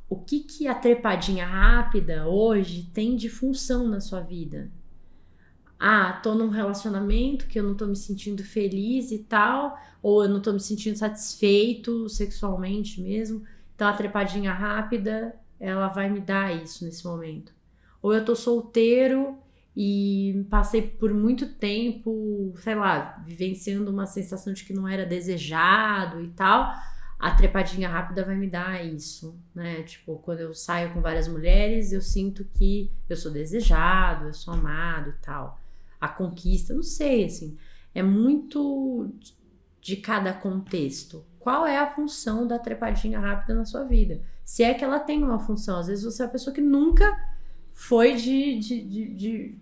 o que a trepadinha rápida hoje tem de função na sua vida? Ah, tô num relacionamento que eu não tô me sentindo feliz e tal, ou eu não tô me sentindo satisfeito sexualmente mesmo. Então, a trepadinha rápida, ela vai me dar isso nesse momento. Ou eu tô solteiro e passei por muito tempo, sei lá, vivenciando uma sensação de que não era desejado e tal, a trepadinha rápida vai me dar isso, né? Tipo, quando eu saio com várias mulheres, eu sinto que eu sou desejado, eu sou amado e tal. A conquista, não sei, assim, é muito de cada contexto. Qual é a função da trepadinha rápida na sua vida? Se é que ela tem uma função. Às vezes você é uma pessoa que nunca foi de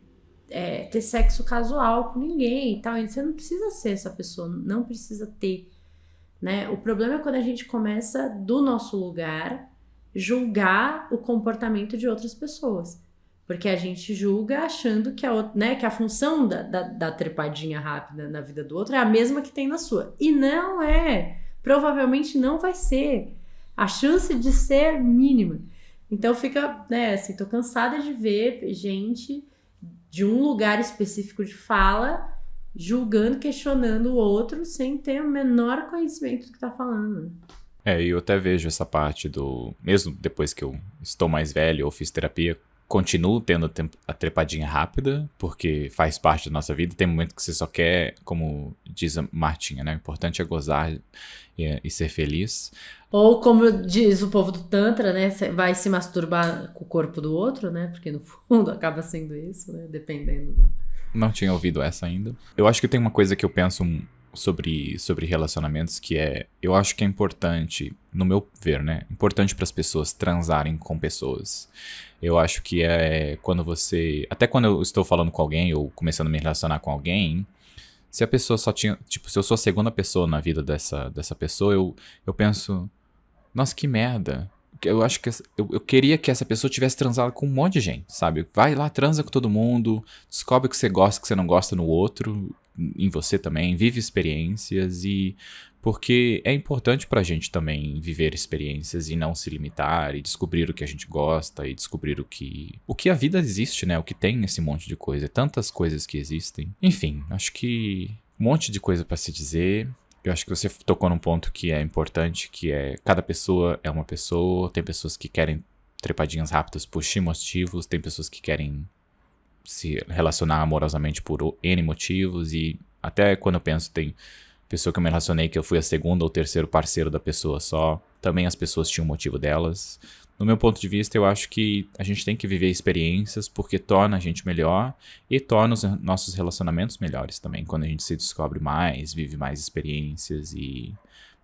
ter sexo casual com ninguém e tal. E você não precisa ser essa pessoa, não precisa ter, né? O problema é quando a gente começa, do nosso lugar, julgar o comportamento de outras pessoas. Porque a gente julga achando que que a função da trepadinha rápida na vida do outro é a mesma que tem na sua. E não é. Provavelmente não vai ser. A chance de ser mínima. Então fica, né, assim, tô cansada de ver gente de um lugar específico de fala julgando, questionando o outro sem ter o menor conhecimento do que tá falando. Eu até vejo essa parte mesmo depois que eu estou mais velho ou fiz terapia, continuo tendo a trepadinha rápida, porque faz parte da nossa vida. Tem momento que você só quer, como diz a Martinha, né? O importante é gozar e ser feliz. Ou como diz o povo do Tantra, né? Você vai se masturbar com o corpo do outro, né? Porque no fundo acaba sendo isso, né? Dependendo. Não tinha ouvido essa ainda. Eu acho que tem uma coisa que eu penso sobre relacionamentos que eu acho que é importante, no meu ver, né? Importante para as pessoas transarem com pessoas. Eu acho que até quando eu estou falando com alguém ou começando a me relacionar com alguém, se a pessoa só tinha, tipo, se eu sou a segunda pessoa na vida dessa pessoa, eu penso, nossa, que merda. Eu acho que eu queria que essa pessoa tivesse transado com um monte de gente, sabe? Vai lá, transa com todo mundo, descobre o que você gosta, o que você não gosta no outro, em você também, vive experiências porque é importante pra gente também viver experiências e não se limitar e descobrir o que a gente gosta e descobrir o que a vida existe, né? O que tem nesse monte de coisa, tantas coisas que existem. Enfim, acho que um monte de coisa pra se dizer. Eu acho que você tocou num ponto que é importante, que é cada pessoa é uma pessoa. Tem pessoas que querem trepadinhas rápidas por X motivos, tem pessoas que querem se relacionar amorosamente por N motivos, e até quando eu penso, tem pessoa que eu me relacionei que eu fui a segunda ou terceiro parceiro da pessoa só, também as pessoas tinham um motivo delas. No meu ponto de vista, eu acho que a gente tem que viver experiências porque torna a gente melhor e torna os nossos relacionamentos melhores também, quando a gente se descobre mais, vive mais experiências. E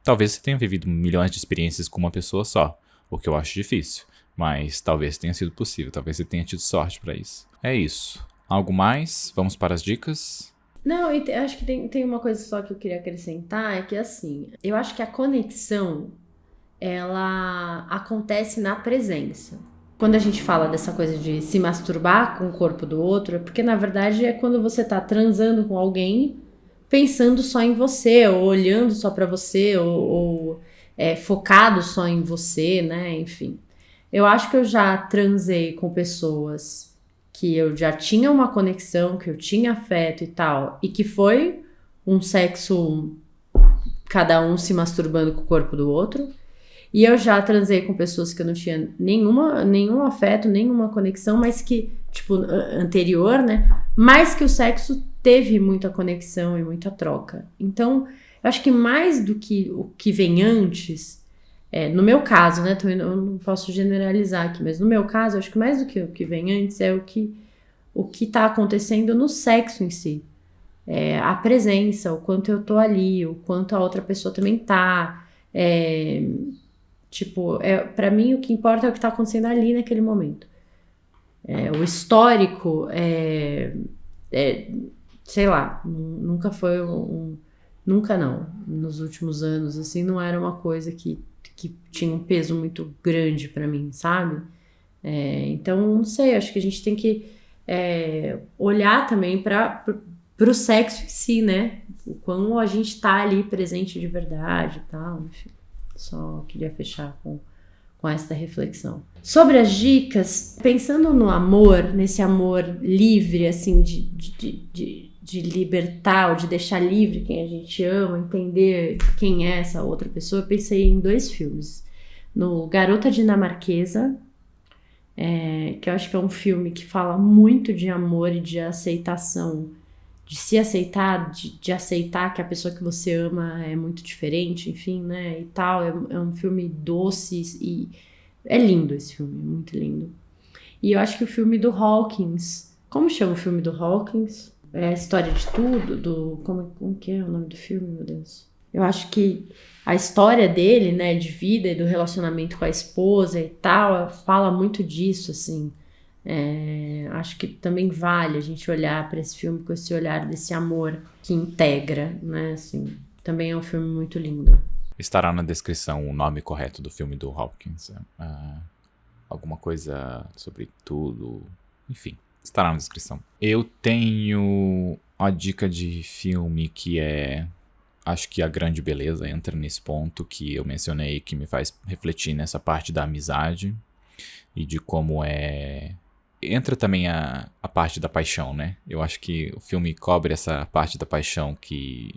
talvez você tenha vivido milhões de experiências com uma pessoa só, o que eu acho difícil, mas talvez tenha sido possível, talvez você tenha tido sorte pra isso. É isso. Algo mais? Vamos para as dicas? Não, acho que tem uma coisa só que eu queria acrescentar, é que assim, eu acho que a conexão, ela acontece na presença. Quando a gente fala dessa coisa de se masturbar com o corpo do outro, é porque na verdade é quando você tá transando com alguém pensando só em você, ou olhando só pra você, ou focado só em você, né? Enfim. Eu acho que eu já transei com pessoas que eu já tinha uma conexão, que eu tinha afeto e tal, e que foi um sexo, cada um se masturbando com o corpo do outro. E eu já transei com pessoas que eu não tinha nenhum afeto, nenhuma conexão, mas que, tipo, anterior, né? Mas que o sexo teve muita conexão e muita troca. Então, eu acho que mais do que o que vem antes, no meu caso, né? Também eu não posso generalizar aqui, mas no meu caso, eu acho que mais do que o que vem antes é o que tá acontecendo no sexo em si. A presença, o quanto eu tô ali, o quanto a outra pessoa também tá. Tipo, pra mim o que importa é o que tá acontecendo ali naquele momento. O histórico sei lá, nunca foi nunca não. Nos últimos anos, assim, não era uma coisa que tinha um peso muito grande pra mim, sabe? Então, não sei, acho que a gente tem que olhar também pro sexo em si, né? O quão a gente tá ali presente de verdade e tal, enfim. Só queria fechar com essa reflexão. Sobre as dicas, pensando no amor, nesse amor livre, assim, de libertar, ou de deixar livre quem a gente ama, entender quem é essa outra pessoa, eu pensei em 2 filmes. No Garota Dinamarquesa, que eu acho que é um filme que fala muito de amor e de aceitação, de se aceitar, de aceitar que a pessoa que você ama é muito diferente, enfim, né, e tal. É um filme doce e é lindo esse filme, muito lindo. E eu acho que o filme do Hawkins, como chama o filme do Hawkins? É a história de tudo, como que é o nome do filme, meu Deus? Eu acho que a história dele, né, de vida e do relacionamento com a esposa e tal, fala muito disso, assim. Acho que também vale a gente olhar para esse filme com esse olhar desse amor que integra, né? Assim, também é um filme muito lindo. Estará na descrição o nome correto do filme do Hopkins. Alguma coisa sobre tudo. Enfim, estará na descrição. Eu tenho a dica de filme que acho que A Grande Beleza entra nesse ponto que eu mencionei, que me faz refletir nessa parte da amizade e de como entra também a parte da paixão, né? Eu acho que o filme cobre essa parte da paixão que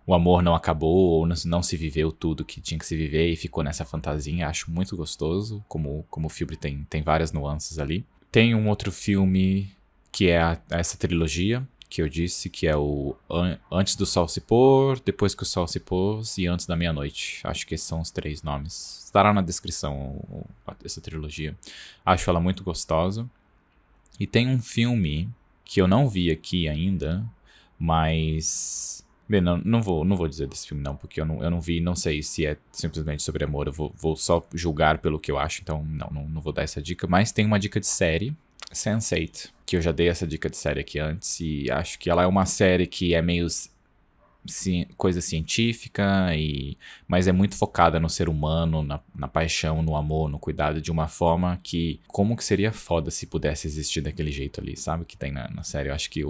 o amor não acabou ou não se viveu tudo que tinha que se viver e ficou nessa fantasia. Acho muito gostoso, como o filme tem várias nuances ali. Tem um outro filme que é essa trilogia que eu disse, que é o Antes do Sol se Pôr, Depois que o Sol se Pôs e Antes da Meia-Noite. Acho que esses são os 3 nomes. Estará na descrição essa trilogia. Acho ela muito gostosa. E tem um filme que eu não vi aqui ainda, mas... Bem, não vou dizer desse filme não, porque eu não vi, não sei se é simplesmente sobre amor. Eu vou só julgar pelo que eu acho, então não vou dar essa dica. Mas tem uma dica de série, Sense8, que eu já dei essa dica de série aqui antes, e acho que ela é uma série que é meio coisa científica, mas é muito focada no ser humano, na paixão, no amor, no cuidado, de uma forma que, como que seria foda se pudesse existir daquele jeito ali, sabe? Que tem na série. Eu acho que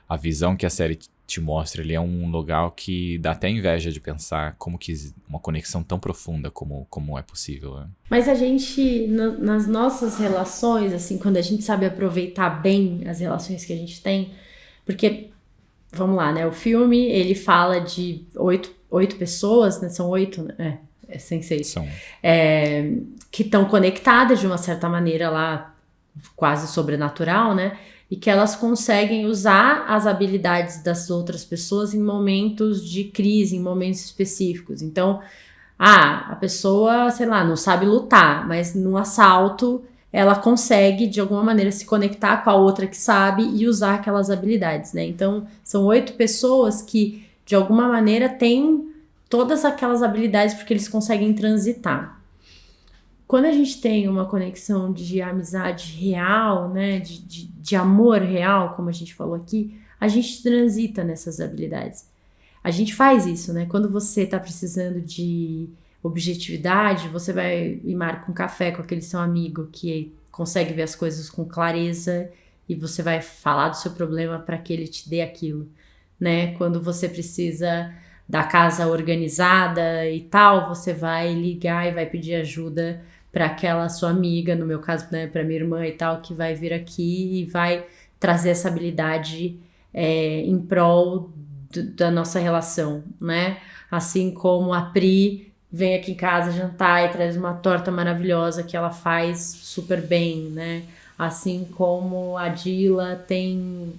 a visão que a série te mostra, ele é um lugar que dá até inveja de pensar como que uma conexão tão profunda como é possível. Né? Mas a gente, nas nossas relações, assim, quando a gente sabe aproveitar bem as relações que a gente tem, porque, vamos lá, né, o filme, ele fala de 8 pessoas, né, são 8, né, Sense8, São. Que estão conectadas de uma certa maneira lá, quase sobrenatural, né, e que elas conseguem usar as habilidades das outras pessoas em momentos de crise, em momentos específicos. Então, a pessoa, sei lá, não sabe lutar, mas no assalto ela consegue, de alguma maneira, se conectar com a outra que sabe e usar aquelas habilidades, né? Então, são 8 pessoas que, de alguma maneira, têm todas aquelas habilidades porque eles conseguem transitar. Quando a gente tem uma conexão de amizade real, né, de amor real, como a gente falou aqui, a gente transita nessas habilidades. A gente faz isso, né? Quando você tá precisando de objetividade, você vai e marca um café com aquele seu amigo que consegue ver as coisas com clareza e você vai falar do seu problema para que ele te dê aquilo, né? Quando você precisa da casa organizada e tal, você vai ligar e vai pedir ajuda para aquela sua amiga, no meu caso, né, para minha irmã e tal, que vai vir aqui e vai trazer essa habilidade em prol da nossa relação, né? Assim como a Pri vem aqui em casa jantar e traz uma torta maravilhosa que ela faz super bem, né? Assim como a Dila tem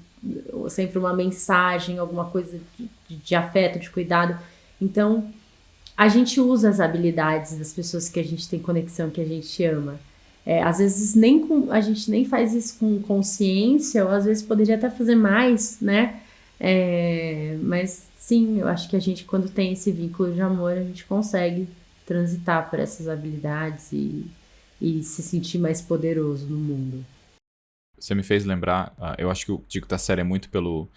sempre uma mensagem, alguma coisa de afeto, de cuidado. Então, a gente usa as habilidades das pessoas que a gente tem conexão, que a gente ama. Às vezes a gente nem faz isso com consciência, ou às vezes poderia até fazer mais, né? Mas sim, eu acho que a gente, quando tem esse vínculo de amor, a gente consegue transitar por essas habilidades e se sentir mais poderoso no mundo. Você me fez lembrar, eu acho que o Dico da Série é muito pelo...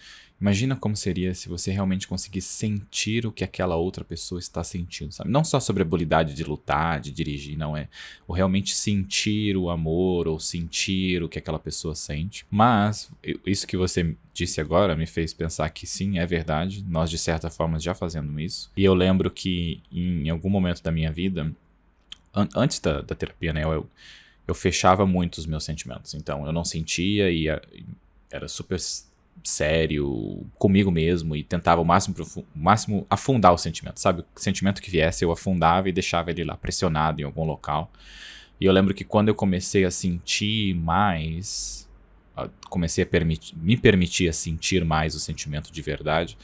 Imagina como seria se você realmente conseguisse sentir o que aquela outra pessoa está sentindo, sabe? Não só sobre a habilidade de lutar, de dirigir, não é. Ou realmente sentir o amor, ou sentir o que aquela pessoa sente. Mas, isso que você disse agora me fez pensar que sim, é verdade. Nós, de certa forma, já fazemos isso. E eu lembro que, em algum momento da minha vida, antes da terapia, né, eu fechava muito os meus sentimentos. Então, eu não sentia e era super sério comigo mesmo e tentava o máximo afundar o sentimento, sabe? O sentimento que viesse eu afundava e deixava ele lá pressionado em algum local. E eu lembro que quando eu comecei a sentir mais, comecei a me permitir a sentir mais o sentimento de verdade,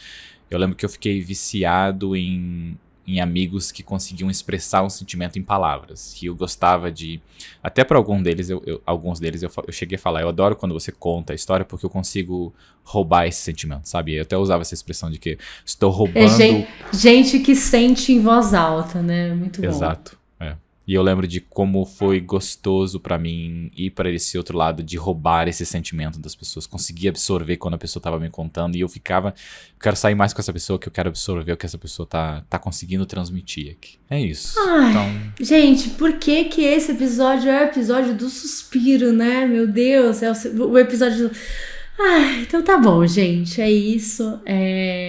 eu lembro que eu fiquei viciado em amigos que conseguiam expressar um sentimento em palavras, que eu gostava de... Até para alguns deles eu cheguei a falar, eu adoro quando você conta a história porque eu consigo roubar esse sentimento, sabe? Eu até usava essa expressão de que estou roubando... Gente que sente em voz alta, né? Muito bom. Exato, E eu lembro de como foi gostoso pra mim ir para esse outro lado de roubar esse sentimento das pessoas. Conseguir absorver quando a pessoa tava me contando e eu quero sair mais com essa pessoa, que eu quero absorver o que essa pessoa tá conseguindo transmitir aqui. É isso. Gente, por que esse episódio é o episódio do suspiro, né? Meu Deus, é o episódio do... então tá bom, gente, é isso.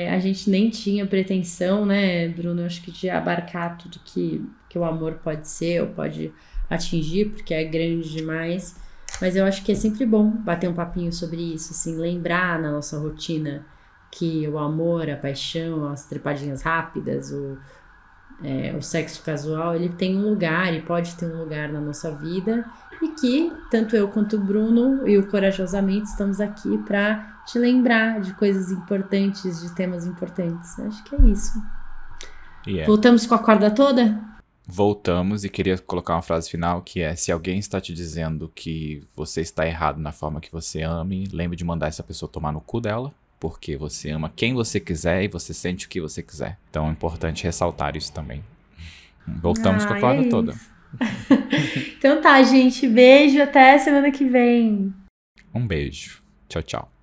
A gente nem tinha pretensão, né, Bruno? Acho que de abarcar tudo que o amor pode ser ou pode atingir, porque é grande demais. Mas eu acho que é sempre bom bater um papinho sobre isso, assim, lembrar na nossa rotina que o amor, a paixão, as trepadinhas rápidas, o sexo casual, ele tem um lugar e pode ter um lugar na nossa vida, e que tanto eu quanto o Bruno e o Corajosamente estamos aqui para te lembrar de coisas importantes, de temas importantes. Acho que é isso. Voltamos com a corda toda? Voltamos, e queria colocar uma frase final que é: se alguém está te dizendo que você está errado na forma que você ame, lembre de mandar essa pessoa tomar no cu dela, porque você ama quem você quiser e você sente o que você quiser. Então é importante ressaltar isso também. Voltamos com a corda toda. Então tá, gente. Beijo. Até semana que vem. Um beijo. Tchau, tchau.